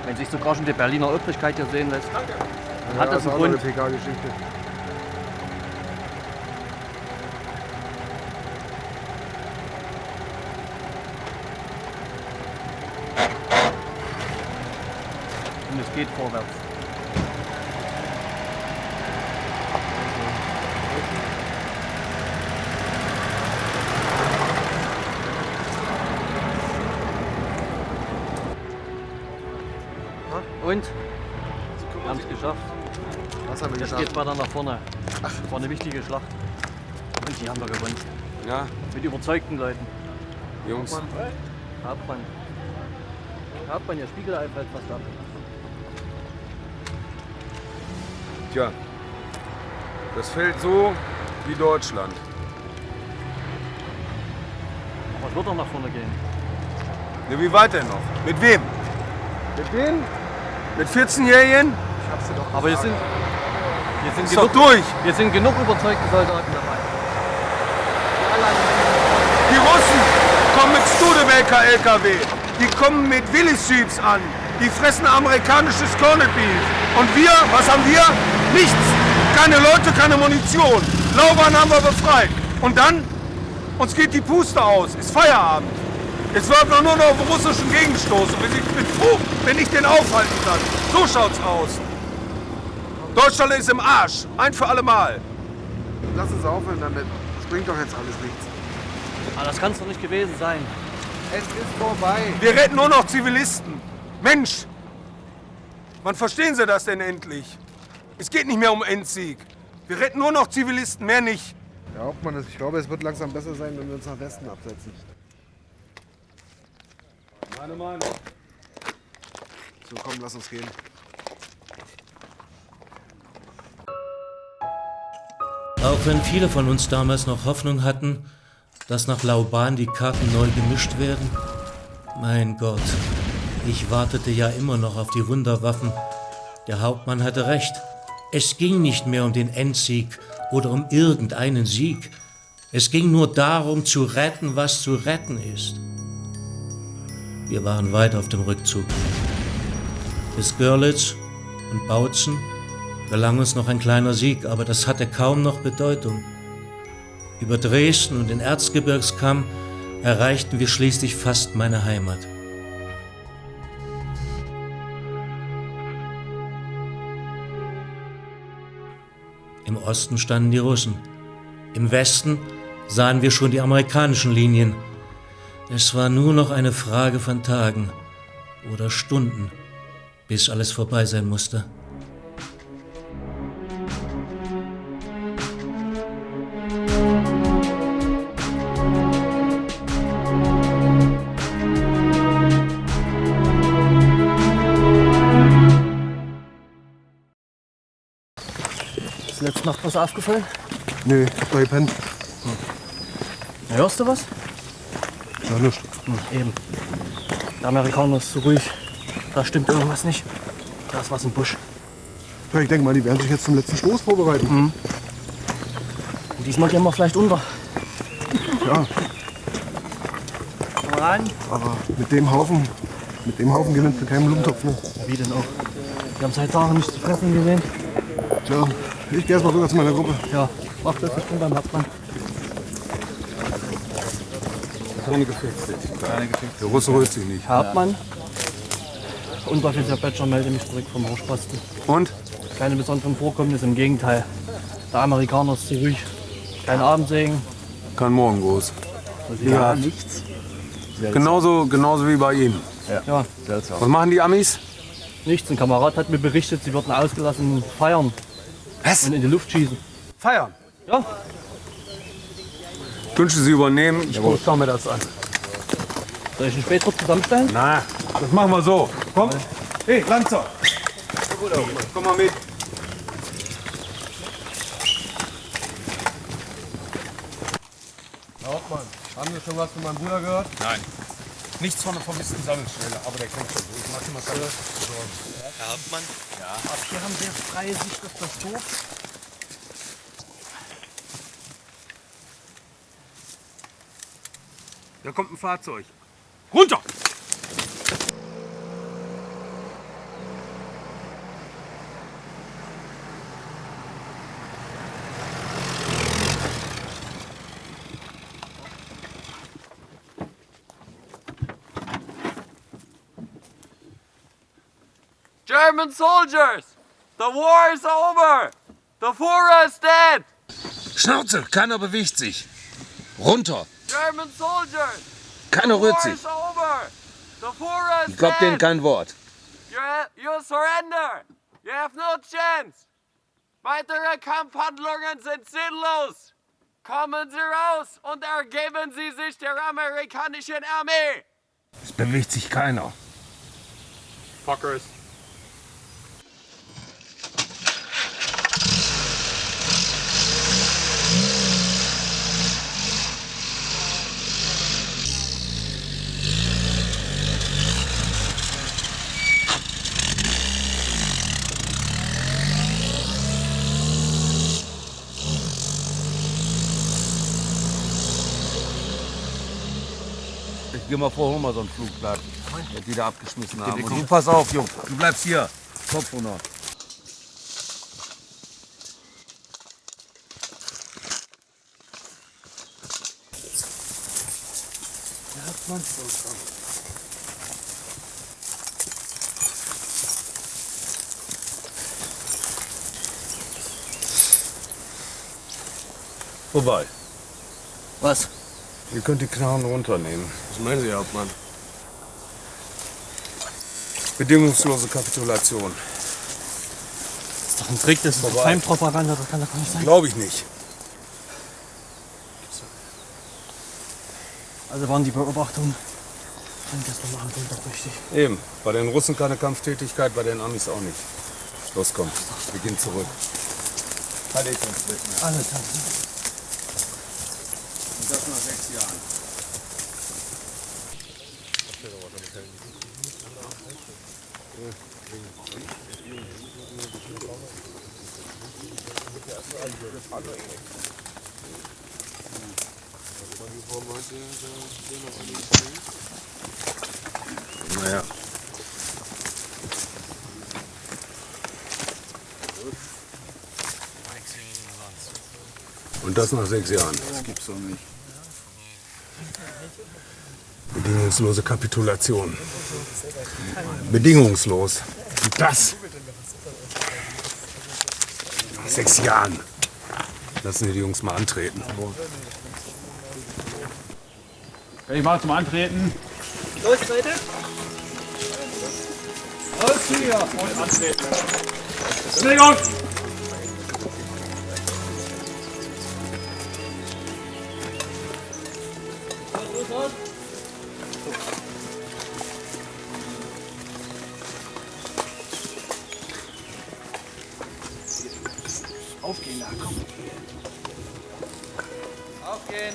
Wenn sich sogar schon die Berliner Öffentlichkeit hier sehen lässt, dann hat das einen Grund. PK-Geschichte. Und es geht vorwärts. Und? Wir haben es geschafft. Was haben wir Jetzt geschafft? geht's weiter nach vorne. Ach, das war eine wichtige Schlacht. Und die haben wir gewonnen. Ja, Mit überzeugten Leuten. Jungs. Hauptmann. Hauptmann, ihr Spiegelei fällt fast ab. Tja, das fällt so wie Deutschland. Aber es wird doch nach vorne gehen. Ja, wie weit denn noch? Mit wem? Mit wem? Mit 14-Jährigen? Ich hab's dir doch Aber gesagt. hier sind Ist doch durch. Hier sind genug überzeugte Soldaten dabei. Die Russen kommen mit Studebaker LKW. Die kommen mit Willys-Jeeps an. Die fressen amerikanisches Corned Beef. Und wir, was haben wir? Nichts. Keine Leute, keine Munition. Lauban haben wir befreit. Und dann? Uns geht die Puste aus. Ist Feierabend. Jetzt warten wir nur noch auf den russischen Gegenstoß. Und ich bin froh, wenn ich den aufhalten kann. So schaut's aus. Deutschland ist im Arsch. Ein für alle Mal. Lass uns aufhören damit. Das bringt doch jetzt alles nichts. Aber das kann es doch nicht gewesen sein. Es ist vorbei. Wir retten nur noch Zivilisten. Mensch, wann verstehen Sie das denn endlich? Es geht nicht mehr um Endsieg. Wir retten nur noch Zivilisten, mehr nicht. Ja, Hauptmann, ich glaube, es wird langsam besser sein, wenn wir uns nach Westen absetzen. Meine Meinung. So, komm, lass uns gehen. Auch wenn viele von uns damals noch Hoffnung hatten, dass nach Lauban die Karten neu gemischt werden, mein Gott, ich wartete ja immer noch auf die Wunderwaffen. Der Hauptmann hatte recht. Es ging nicht mehr um den Endsieg oder um irgendeinen Sieg. Es ging nur darum, zu retten, was zu retten ist. Wir waren weit auf dem Rückzug. Bis Görlitz und Bautzen gelang uns noch ein kleiner Sieg, aber das hatte kaum noch Bedeutung. Über Dresden und den Erzgebirgskamm erreichten wir schließlich fast meine Heimat. Im Osten standen die Russen. Im Westen sahen wir schon die amerikanischen Linien. Es war nur noch eine Frage von Tagen oder Stunden, bis alles vorbei sein musste. Ist letzte Nacht was aufgefallen? Nö, hab da gepennt. Na, hörst du was? Ja, nichts. Eben. Der Amerikaner ist so ruhig. Da stimmt irgendwas nicht. Da ist was im Busch. Ja, ich denke mal, die werden sich jetzt zum letzten Stoß vorbereiten. Und diesmal gehen wir vielleicht unter. Ja, Komm mal rein. aber mit dem Haufen gewinnst du keinen Blumentopf. Ne? Wie denn auch? Wir haben seit Tagen nichts zu fressen gesehen. Tja, ich geh erst mal rüber zu meiner Gruppe. Ja, mach das, ich bin beim Hauptmann. Keine Gefechte. Der Russe holt sich nicht. Hauptmann. Unteroffizier Betscher melde mich zurück vom Horstposten. Und? Keine besonderen Vorkommnisse, im Gegenteil. Der Amerikaner ist zu ruhig. Kein Abendsegen. Kein Morgengruß. Ja, nichts. Genauso wie bei Ihnen. Ja. Was machen die Amis? Nichts. Ein Kamerad hat mir berichtet, sie würden ausgelassen feiern. Was? Und in die Luft schießen. Feiern? Ja. Wünsche Sie übernehmen, ich schau mir das an. Soll ich einen Spätrupp zusammenstellen? Na, das machen wir so. Komm. Hey, Lanzer. Komm mal mit. Herr Hauptmann, haben Sie schon was von meinem Bruder gehört? Nein. Nichts von der vermissten Sammelstelle, aber der kennt schon. Ich mach dir mal Sorgen. Herr Hauptmann? Ja. Ab hier haben wir freie Sicht auf das Dorf. Da kommt ein Fahrzeug. Runter! German soldiers! The war is over! The Führer is dead! Schnauze, keiner bewegt sich. Runter. German soldiers! Keiner rührt sich. The war is over! The Führer is Ich glaub denen dead! kein Wort. You surrender! You have no chance! Weitere Kampfhandlungen sind sinnlos! Kommen Sie raus und ergeben Sie sich der amerikanischen Armee! Es bewegt sich keiner. Fuckers! Ich geh mal vor, hol mal so ein Flugblatt, das die da abgeschmissen haben. Und du pass auf, Junge, du bleibst hier. Kopf runter. Vorbei. Was? Ihr könnt die Knarren runternehmen. Was meinen Sie, Herr Hauptmann? Bedingungslose Kapitulation. Das ist doch ein Trick, das ist doch Feimpropaganda, das kann doch gar nicht sein. Glaube ich nicht. Also waren die Beobachtungen von gestern Abend doch richtig. Eben. Bei den Russen keine Kampftätigkeit, bei den Amis auch nicht. Los, komm. Wir gehen zurück. Verletzungswitmen. Alles klar. Und das nach 6 Jahren. Naja. Und das nach 6 Jahren. Das gibt's doch nicht. Bedingungslose Kapitulation. Bedingungslos. Und das nach 6 Jahren. Lassen wir die Jungs mal antreten. Ich mach zum Antreten. Los, Leute. Los hier und antreten. Bewegung! Aufgehen, da, komm. Aufgehen.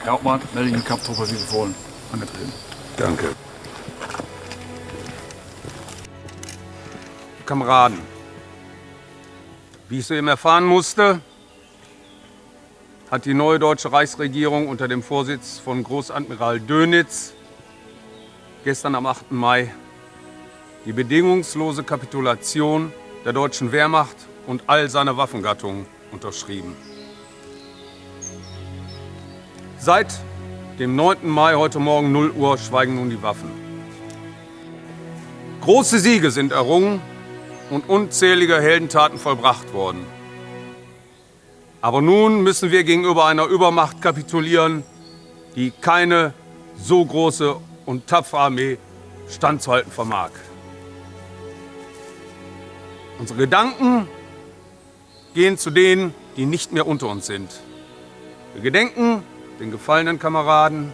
Herr Hauptmann, melde ich den Kampftruppe wie befohlen. Angetreten. Danke. Kameraden, wie ich soeben erfahren musste, hat die neue deutsche Reichsregierung unter dem Vorsitz von Großadmiral Dönitz gestern am 8. Mai die bedingungslose Kapitulation der deutschen Wehrmacht und all seiner Waffengattungen unterschrieben. Seit dem 9. Mai heute Morgen 0 Uhr schweigen nun die Waffen. Große Siege sind errungen und unzählige Heldentaten vollbracht worden. Aber nun müssen wir gegenüber einer Übermacht kapitulieren, die keine so große und tapfere Armee standzuhalten vermag. Unsere Gedanken gehen zu denen, die nicht mehr unter uns sind. Wir gedenken den gefallenen Kameraden,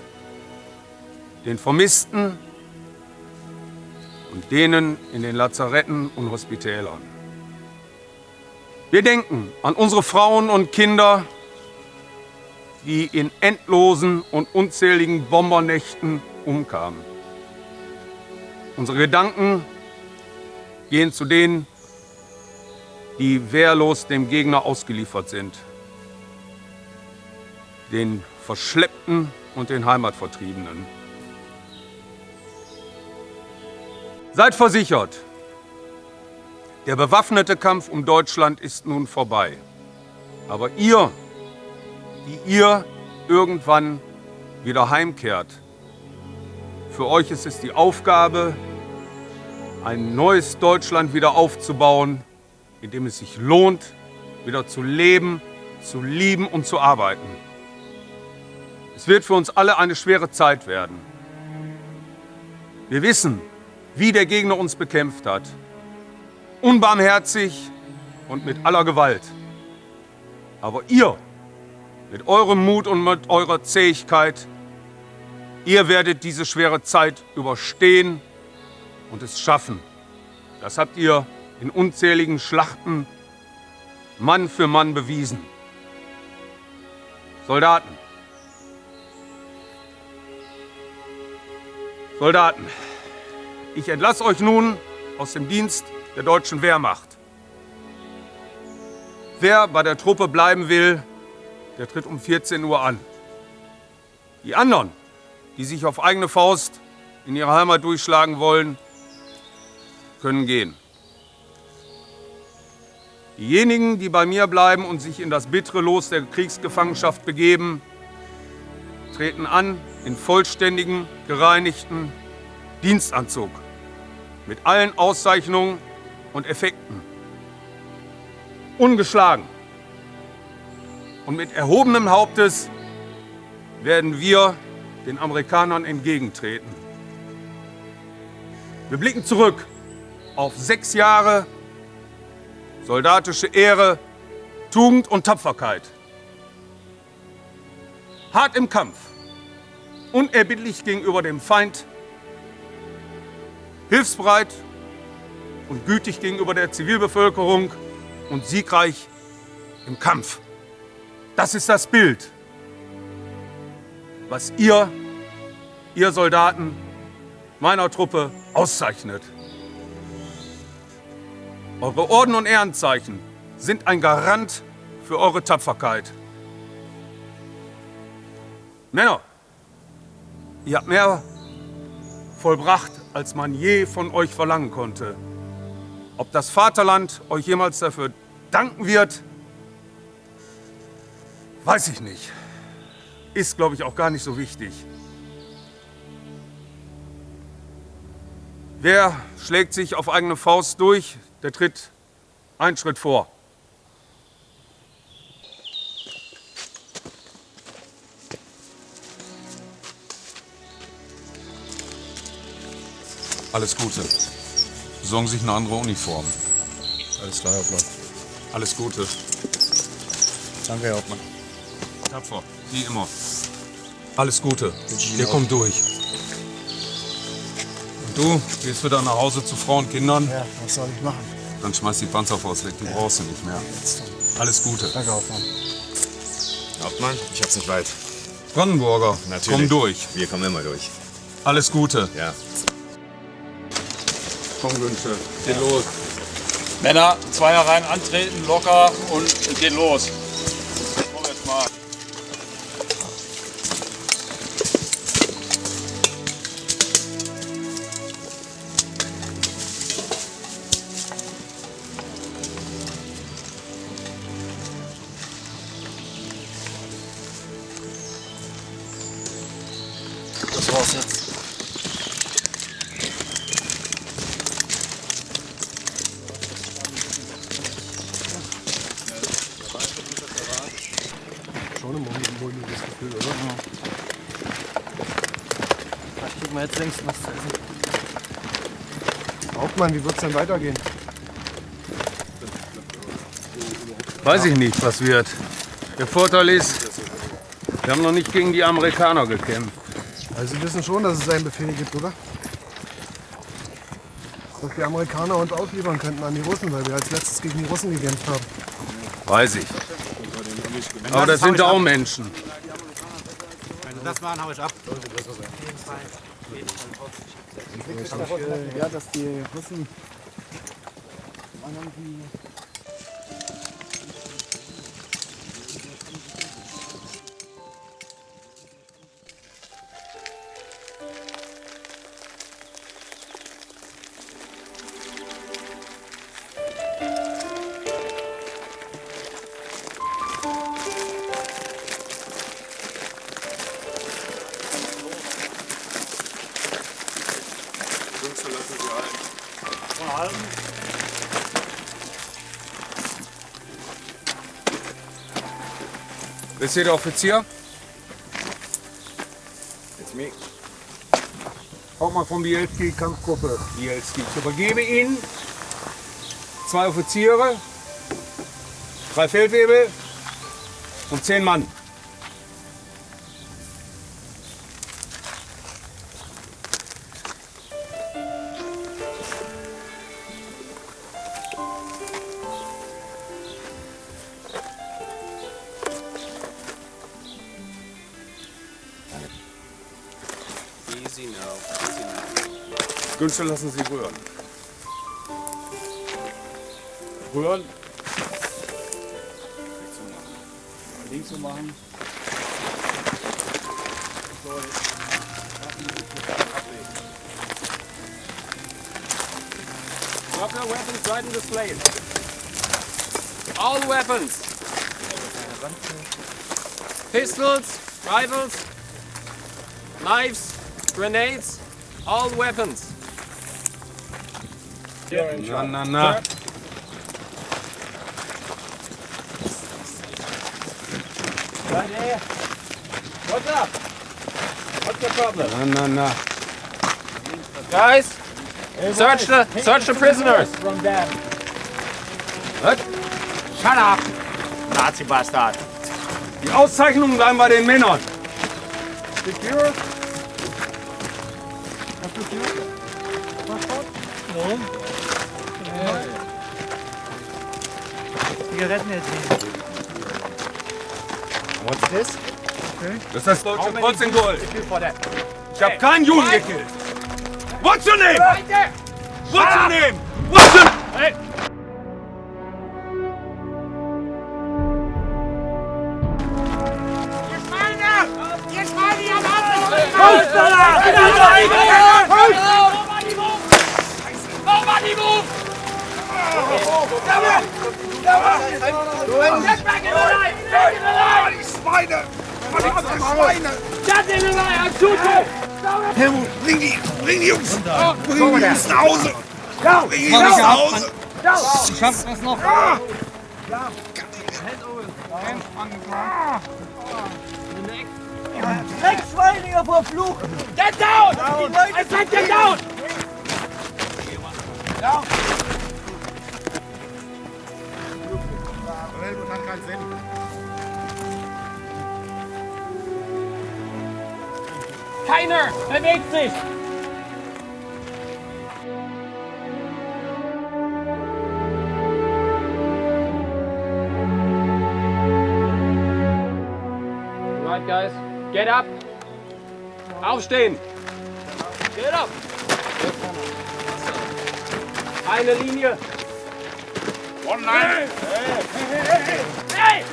den Vermissten und denen in den Lazaretten und Hospitälern. Wir denken an unsere Frauen und Kinder, die in endlosen und unzähligen Bombernächten umkamen. Unsere Gedanken gehen zu denen, die wehrlos dem Gegner ausgeliefert sind, den Verschleppten und den Heimatvertriebenen. Seid versichert, der bewaffnete Kampf um Deutschland ist nun vorbei. Aber ihr, die ihr irgendwann wieder heimkehrt, für euch ist es die Aufgabe, ein neues Deutschland wieder aufzubauen, in dem es sich lohnt, wieder zu leben, zu lieben und zu arbeiten. Es wird für uns alle eine schwere Zeit werden. Wir wissen, wie der Gegner uns bekämpft hat. Unbarmherzig und mit aller Gewalt. Aber ihr, mit eurem Mut und mit eurer Zähigkeit, ihr werdet diese schwere Zeit überstehen und es schaffen. Das habt ihr in unzähligen Schlachten Mann für Mann bewiesen. Soldaten, ich entlasse euch nun aus dem Dienst der deutschen Wehrmacht. Wer bei der Truppe bleiben will, der tritt um 14 Uhr an. Die anderen, die sich auf eigene Faust in ihre Heimat durchschlagen wollen, können gehen. Diejenigen, die bei mir bleiben und sich in das bittere Los der Kriegsgefangenschaft begeben, treten an in vollständigen, gereinigten Dienstanzug mit allen Auszeichnungen und Effekten. Ungeschlagen und mit erhobenem Hauptes werden wir den Amerikanern entgegentreten. Wir blicken zurück auf 6 Jahre soldatische Ehre, Tugend und Tapferkeit. Hart im Kampf, unerbittlich gegenüber dem Feind, hilfsbereit und gütig gegenüber der Zivilbevölkerung und siegreich im Kampf. Das ist das Bild, was ihr Soldaten meiner Truppe auszeichnet. Eure Orden und Ehrenzeichen sind ein Garant für eure Tapferkeit. Männer, ihr habt mehr vollbracht, als man je von euch verlangen konnte. Ob das Vaterland euch jemals dafür danken wird, weiß ich nicht. Ist, glaube ich, auch gar nicht so wichtig. Wer schlägt sich auf eigene Faust durch, der tritt einen Schritt vor. Alles Gute. Besorgen sich eine andere Uniform. Alles klar, Hauptmann. Alles Gute. Danke, Herr Hauptmann. Tapfer, wie immer. Alles Gute. Ihr kommt durch. Und du gehst wieder nach Hause zu Frau und Kindern? Ja, was soll ich machen? Dann schmeiß die Panzerfaust weg, die brauchst du nicht mehr. Alles Gute. Danke, Hauptmann. Hauptmann, ich hab's nicht weit. Brandenburger, Natürlich. komm durch. Wir kommen immer durch. Alles Gute. Ja. Komm, Günther, geht los. Männer, Zweierreihen antreten, locker und geht los. Komm jetzt mal. Das war's jetzt. Schon ein mulmiges Gefühl, oder? Ja. Ich krieg mal jetzt längst was zu essen. Hauptmann, wie wird's denn weitergehen? Weiß ich nicht, was wird. Der Vorteil ist, wir haben noch nicht gegen die Amerikaner gekämpft. Also Sie wissen schon, dass es einen Befehl gibt, oder? Dass die Amerikaner uns ausliefern könnten an die Russen, weil wir als letztes gegen die Russen gekämpft haben. Weiß ich. Aber das sind auch Menschen. Wenn Sie das machen, hau ich ab. Ja, dass die Russen... Wer ist hier der Offizier? It's me. Hauptmann von Bielski, Kampfgruppe Bielski. Ich übergebe Ihnen 2 Offiziere, 3 Feldwebel und 10 Mann. Easy now. Easy now. Günther, lassen Sie rühren. Rühren. Links zu machen. Drop your weapons right in this place. All weapons. Pistols, rifles, knives, grenades, all weapons. Na, na, na. Right here. What's up? What's the problem? Na, na, na. Guys, search the prisoners. Was? Shut up, Nazi-Bastard. Die Auszeichnungen bleiben bei den Männern. Secure? Zigaretten erzählen. What's this? Das ist das deutsche Protzengold. Ich hab keinen Juden gekillt. What's your name? What's your name? What's your... Hey! Ihr Schweine, ihr Mann! Nobody move! Get back in the line! Get in the line! Die Schweine! Schweine! Get in the line! I'm shooting! Helmut, bring die Jungs! Bring die Jungs nach Hause! Bring die Jungs Jungs nach Hause! Ich schaff das noch! Dreckschweine, ihr verflucht! Get down! I said get down! Ja. Helmut hat keinen Sinn. Keiner bewegt sich! Right, guys, get up! Aufstehen! Get up! Eine Linie! One line! Hey!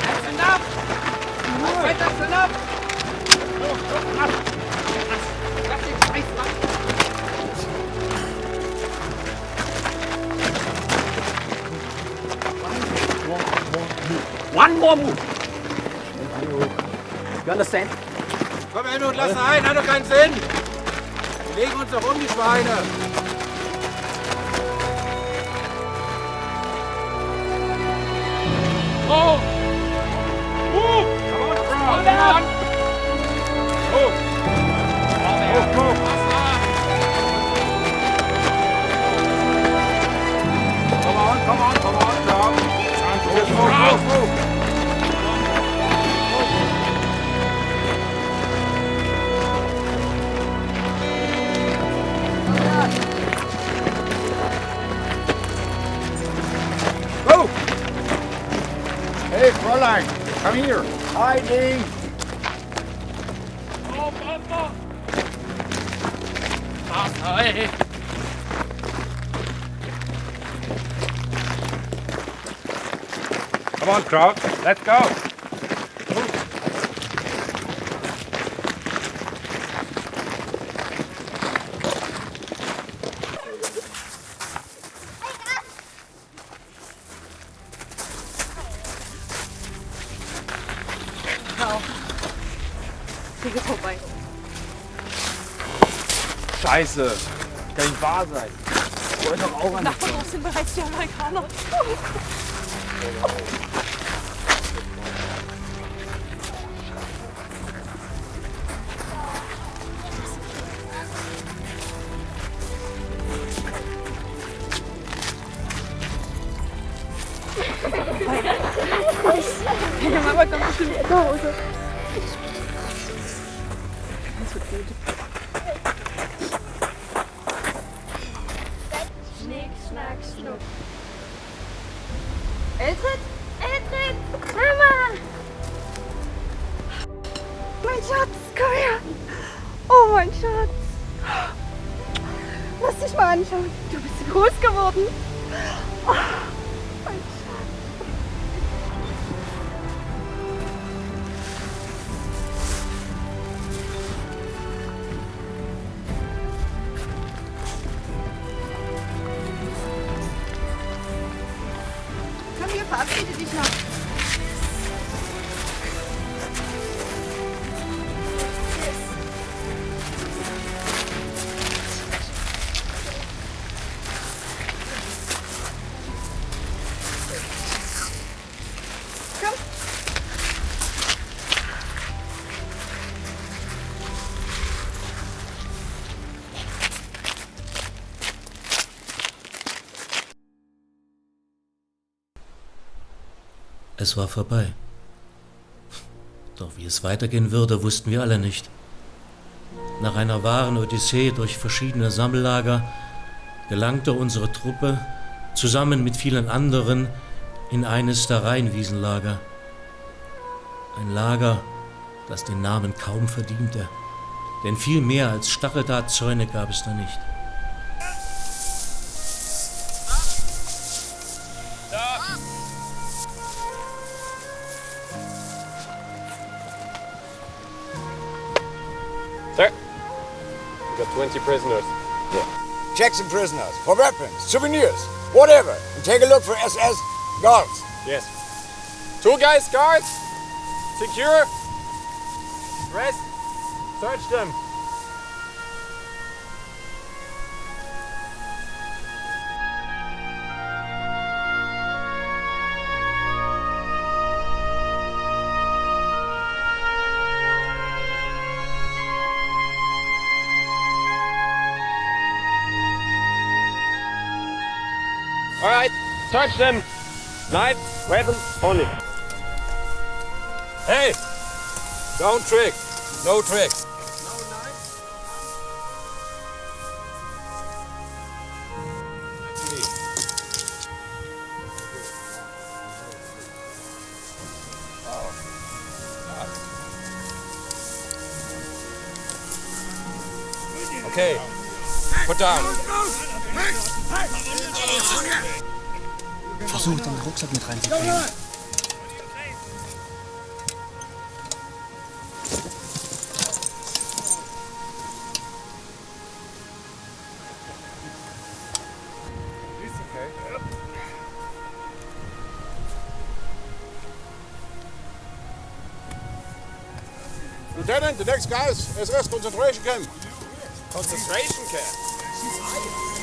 That's enough! I said that's enough! Lass den Scheiß machen! One more move! You understand? Komm, Helmut, lass ein! Hat doch keinen Sinn! Wir legen uns doch um, die Schweine! Oh! Move! Hold on! Move! Move! Come on, Tom! Move! Go! Hey, Fräulein, come here. Hiding. Oh, Papa! Papa, ey! Come on, crowd. Let's go. Hier geht vorbei. Scheiße. Kann nicht wahr sein. Ich wollte doch auch an Nach uns sind bereits die Amerikaner. Meine Mama kommt bestimmt jetzt nach Hause. Das wird gut. Schnick, schnack, schnuck. Eltrid? Eltrid! Mama! Mein Schatz, komm her! Oh, mein Schatz! Lass dich mal anschauen. Du bist groß geworden. Oh, mein Schatz. Komm hier, verabschiede dich noch. Komm. Es war vorbei. Doch wie es weitergehen würde, wussten wir alle nicht. Nach einer wahren Odyssee durch verschiedene Sammellager gelangte unsere Truppe zusammen mit vielen anderen in eines der Rheinwiesenlager. Ein Lager, das den Namen kaum verdiente, denn viel mehr als Stacheldrahtzäune gab es da nicht. Sir, we got 20 prisoners. Check some prisoners for weapons, souvenirs, whatever. And take a look for SS guards. Yes. 2 guys, guards. Secure. Rest. Search them. All right, search them. Knives, weapons only. Hey, don't trick. No tricks. Okay, put down. Versucht, den Rucksack mit reinzukriegen. Lieutenant, the next guy is SS concentration camp. Concentration camp?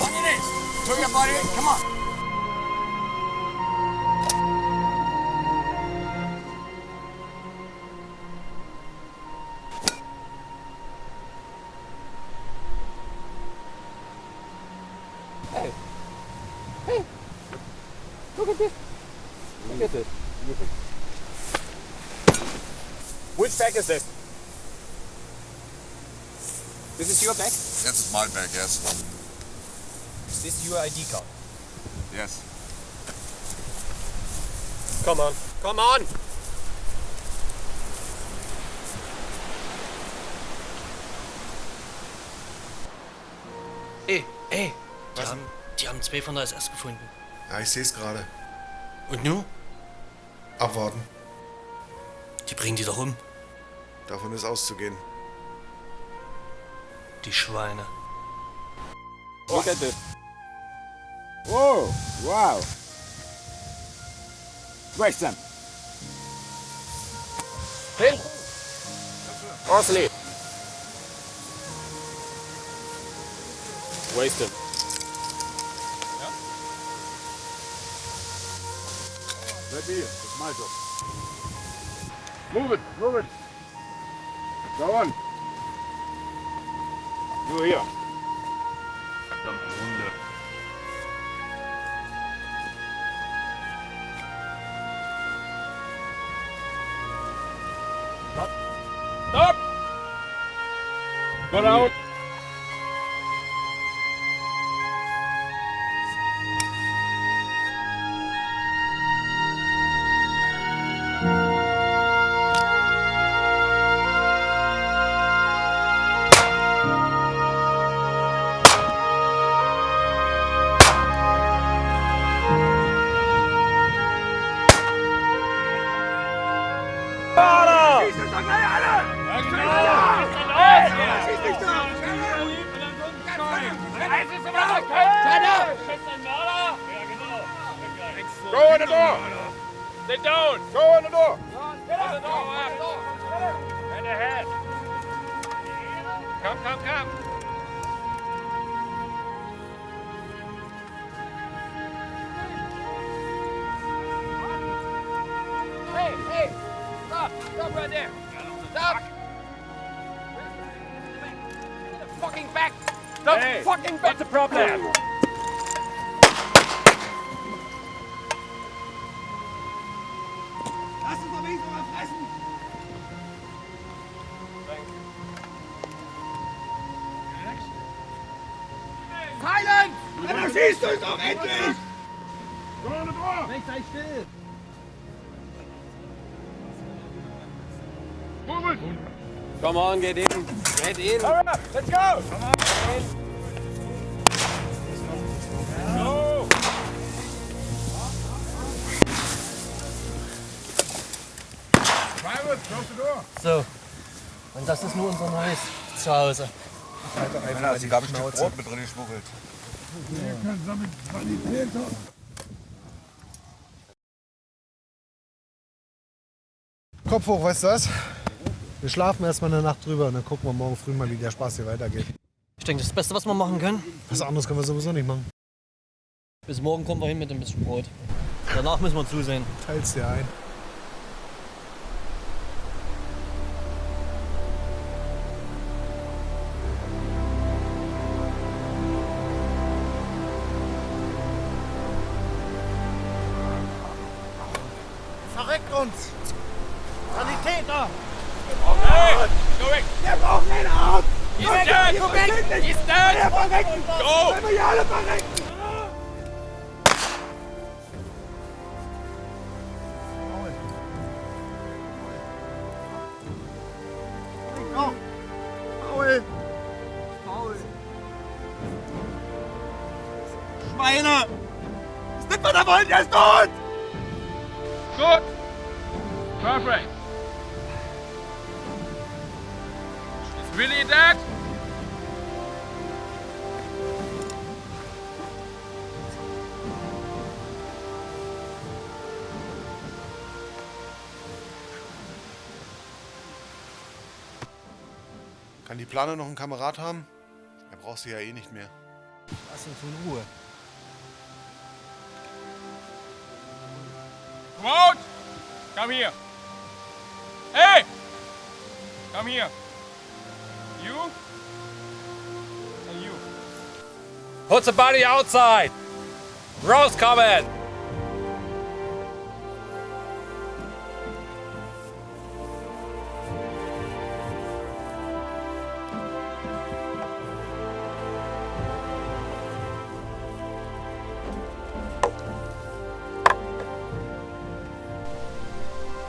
On your knees. Turn your body in. Come on. Hey. Hey. Look at this. Look at this. Which bag is this? This is your bag? This is my bag, yes. Is this your ID card? Yes. Come on. Come on! Ey, die haben 2 von der SS gefunden. Ja, ich sehe es gerade. Und nu? Abwarten. Die bringen die doch um. Davon ist auszugehen. Die Schweine. Look at this. Whoa, wow. Where's them? Hin! Horsley! Waste him. Let me in. It's my job. Move it, move it. Go on. Du hier. Verdammte Hunde. Stop! Go down! Go in the door! Sit down! Go in the door! Get the door up! And ahead! Come, come, come! Hey, hey! Stop! Stop right there! Stop! Get the fucking back! Stop fucking back! What's the problem? Lass uns doch wenigstens mal fressen! siehst du es doch endlich! Sei still! Come on, get in. Get in. Hurry up, let's go! Come on, get in. Go! Private, close the door. So, und das ist nur unser neues Zuhause. Männer, Sie haben ein Stück Brot mit drin geschmuggelt. Kopf hoch, weißt du was? Wir schlafen erstmal eine Nacht drüber und dann gucken wir morgen früh mal, wie der Spaß hier weitergeht. Ich denke, das ist das Beste, was wir machen können. Was anderes können wir sowieso nicht machen. Bis morgen kommen wir hin mit ein bisschen Brot. Danach müssen wir zusehen. Teilst dir ein. Verreckt uns! Sanitäter! Hey, go weg! Wir brauchen den Arzt! He's dead! He's dead! Wir verrecken! Go! Wenn wir hier alle verrecken! Paul! Paul! Schweine! Das nimmt man da wollen, der ist tot! Good! Perfect! Is Willie dead? Kann die Plane noch einen Kamerad haben? Er braucht sie ja eh nicht mehr. Lass uns in Ruhe. Come out! Come here! Hey! Come here! You? And you. Put the body outside. Rauskommen.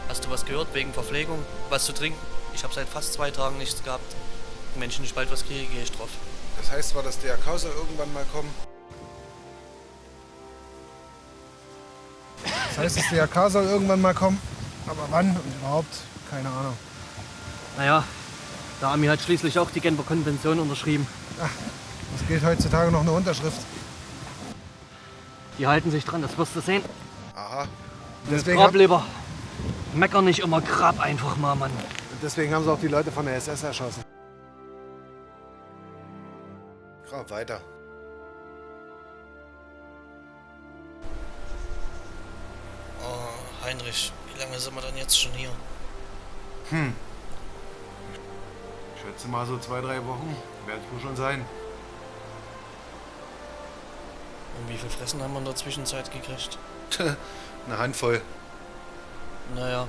Hast du was gehört wegen Verpflegung? Was zu trinken? Ich habe seit fast 2 Tagen nichts gehabt. Wenn ich nicht bald was kriege, gehe ich drauf. Das heißt zwar, dass der DRK soll irgendwann mal kommen. Das heißt, das DRK soll irgendwann mal kommen. Aber wann und überhaupt, keine Ahnung. Naja, der Ami hat schließlich auch die Genfer Konvention unterschrieben. Ach, was gilt heutzutage noch eine Unterschrift? Die halten sich dran, das wirst du sehen. Aha. Grab lieber. Mecker nicht immer, grab einfach mal, Mann. Und deswegen haben sie auch die Leute von der SS erschossen. Grab weiter. Oh, Heinrich, wie lange sind wir denn jetzt schon hier? Ich schätze mal so 2, 3 Wochen. Wird es wohl schon sein. Und wie viel Fressen haben wir in der Zwischenzeit gekriegt? Eine Handvoll. Naja,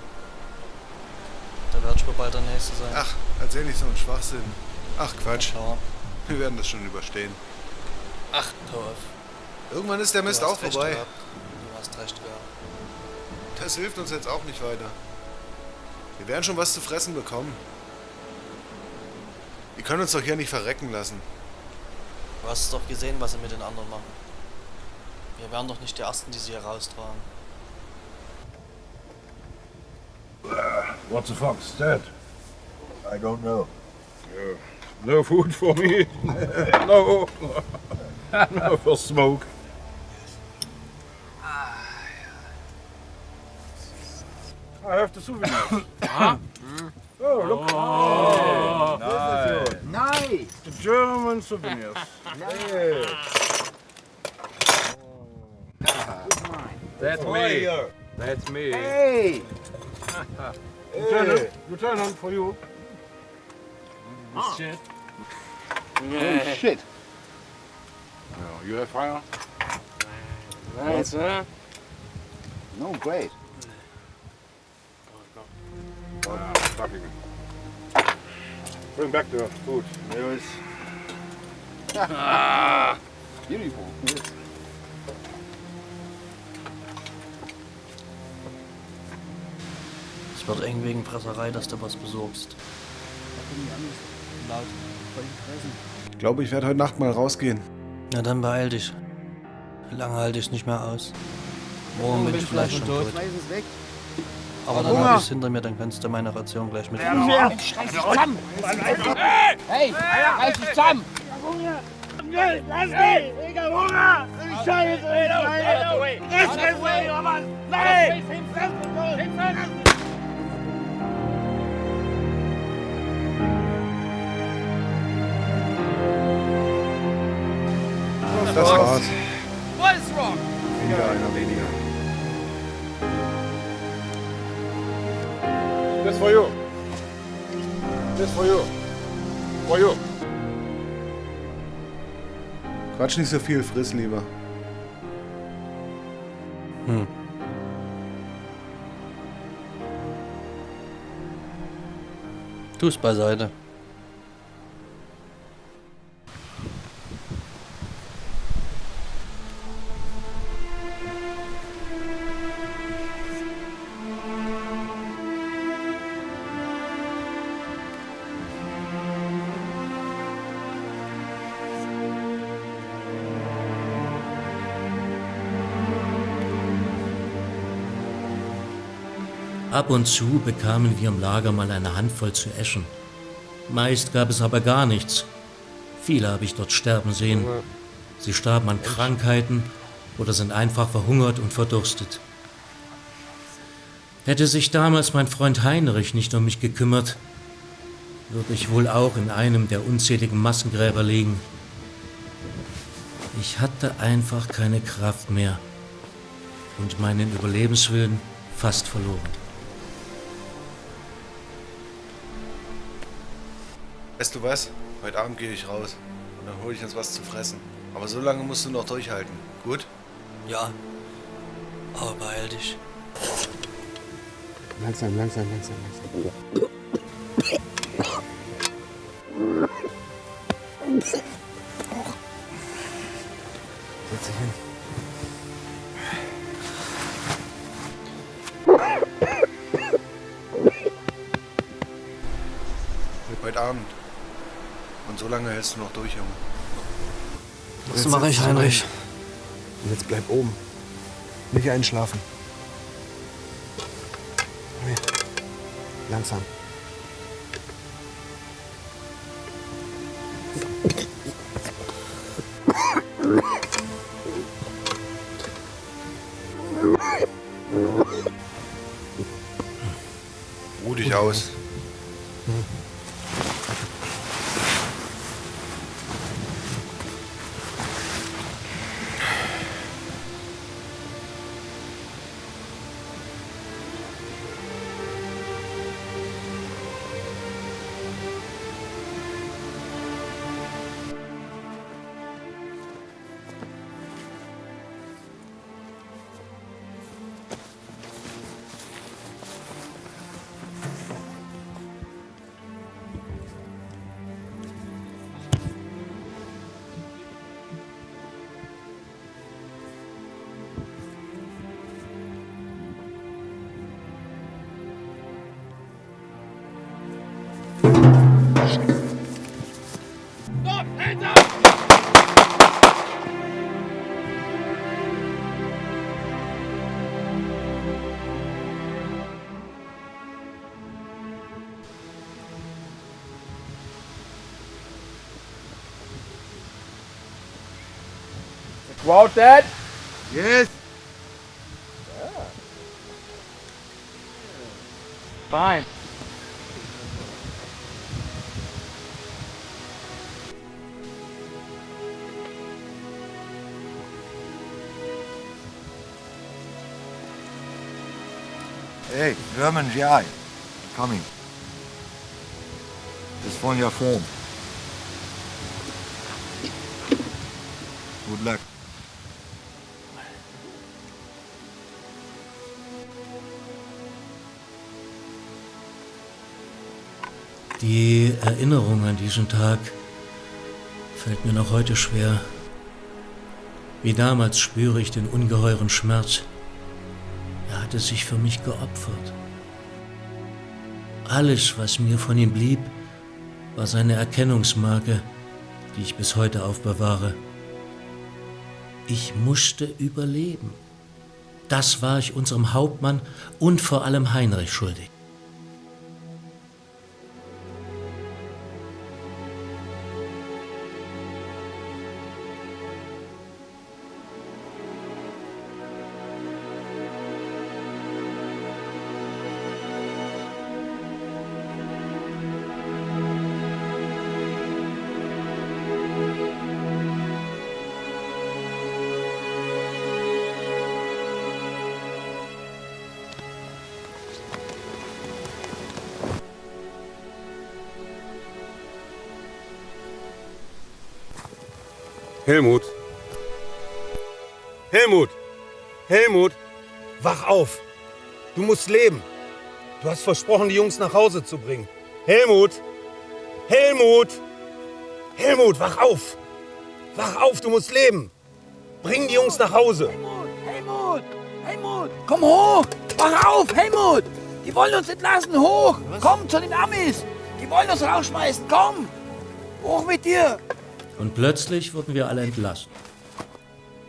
da wird schon bald der Nächste sein. Ach, erzähl nicht so einen Schwachsinn. Ach, Quatsch. Ja, Wir werden das schon überstehen. ach, Torf. Irgendwann ist der Mist auch vorbei. Du hast recht gehabt. Das hilft uns jetzt auch nicht weiter. Wir werden schon was zu fressen bekommen. Die können uns doch hier nicht verrecken lassen. Du hast doch gesehen, was sie mit den anderen machen. Wir wären doch nicht die Ersten, die sie hier raustragen. What's the fox? Dead? I don't know. No food for me. No. No for smoke. I have the souvenirs. Oh, look. Oh, nice. Nice. The German souvenirs. Yeah. That's me. That's me. Hey. Lieutenant, for you. Shit. Oh, shit. No, you have fire? Nice, huh? No, great. Stuffing. Bring back the food. There is. Beautiful. Es wird eng wegen Fresserei, dass du was besorgst. Ich glaube, ich werde heute Nacht mal rausgehen. Na dann beeil dich. Lange halte ich nicht mehr aus. Morgen bin ich vielleicht schon tot. Aber dann hab ich's hinter mir, dann kannst du meine Ration gleich mit. Hey! Reiß dich zusammen! Lass mich! Ich hab Hunger! Scheiße! Nein! Das war's. What is wrong? Wieder einer weniger. This for you. This for you. For you. Quatsch nicht so viel, friss lieber. Tu's beiseite. Ab und zu bekamen wir im Lager mal eine Handvoll zu essen. Meist gab es aber gar nichts. Viele habe ich dort sterben sehen. Sie starben an Krankheiten oder sind einfach verhungert und verdurstet. Hätte sich damals mein Freund Heinrich nicht um mich gekümmert, würde ich wohl auch in einem der unzähligen Massengräber liegen. Ich hatte einfach keine Kraft mehr und meinen Überlebenswillen fast verloren. Weißt du was? Heute Abend gehe ich raus und dann hole ich uns was zu fressen. Aber so lange musst du noch durchhalten. Gut? Ja. Aber beeil dich. Langsam. Setz dich hin. Heute Abend. Und so lange hältst du noch durch, Junge. Was mache ich, Heinrich? Und jetzt bleib oben. Nicht einschlafen. Nee. Langsam. Ruh dich aus. Crowd dead? Yes. Fine. Hey, German GI. Coming. This is from your phone. Good luck. Die Erinnerung an diesen Tag fällt mir noch heute schwer. Wie damals spüre ich den ungeheuren Schmerz. Er hatte sich für mich geopfert. Alles, was mir von ihm blieb, war seine Erkennungsmarke, die ich bis heute aufbewahre. Ich musste überleben. Das war ich unserem Hauptmann und vor allem Heinrich schuldig. Helmut! Helmut! Helmut! Wach auf! Du musst leben! Du hast versprochen, die Jungs nach Hause zu bringen. Helmut! Helmut! Helmut, wach auf! Wach auf, du musst leben! Bring die Jungs nach Hause! Helmut! Helmut! Komm hoch! Wach auf, Helmut! Die wollen uns entlassen, hoch! Komm zu den Amis! Die wollen uns rausschmeißen, komm! Hoch mit dir! Und plötzlich wurden wir alle entlassen.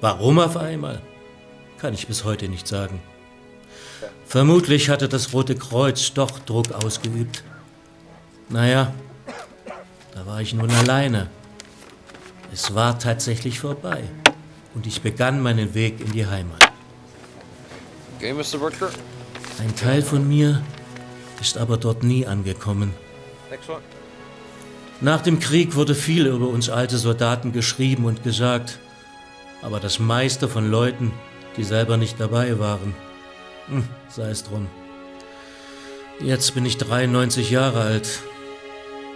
Warum auf einmal? Kann ich bis heute nicht sagen. Vermutlich hatte das Rote Kreuz doch Druck ausgeübt. Naja, da war ich nun alleine. Es war tatsächlich vorbei. Und ich begann meinen Weg in die Heimat. Okay, Mr. Richter. Ein Teil von mir ist aber dort nie angekommen. Next one. Nach dem Krieg wurde viel über uns alte Soldaten geschrieben und gesagt, aber das meiste von Leuten, die selber nicht dabei waren. Sei es drum. Jetzt bin ich 93 Jahre alt.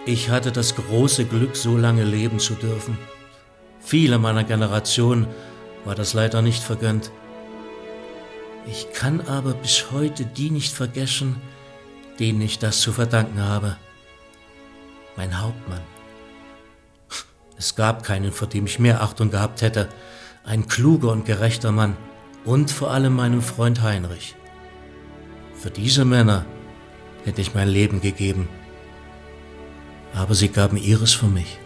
Ich hatte das große Glück, so lange leben zu dürfen. Viele meiner Generation war das leider nicht vergönnt. Ich kann aber bis heute die nicht vergessen, denen ich das zu verdanken habe. Mein Hauptmann. Es gab keinen, vor dem ich mehr Achtung gehabt hätte. Ein kluger und gerechter Mann. Und vor allem meinem Freund Heinrich. Für diese Männer hätte ich mein Leben gegeben. Aber sie gaben ihres für mich.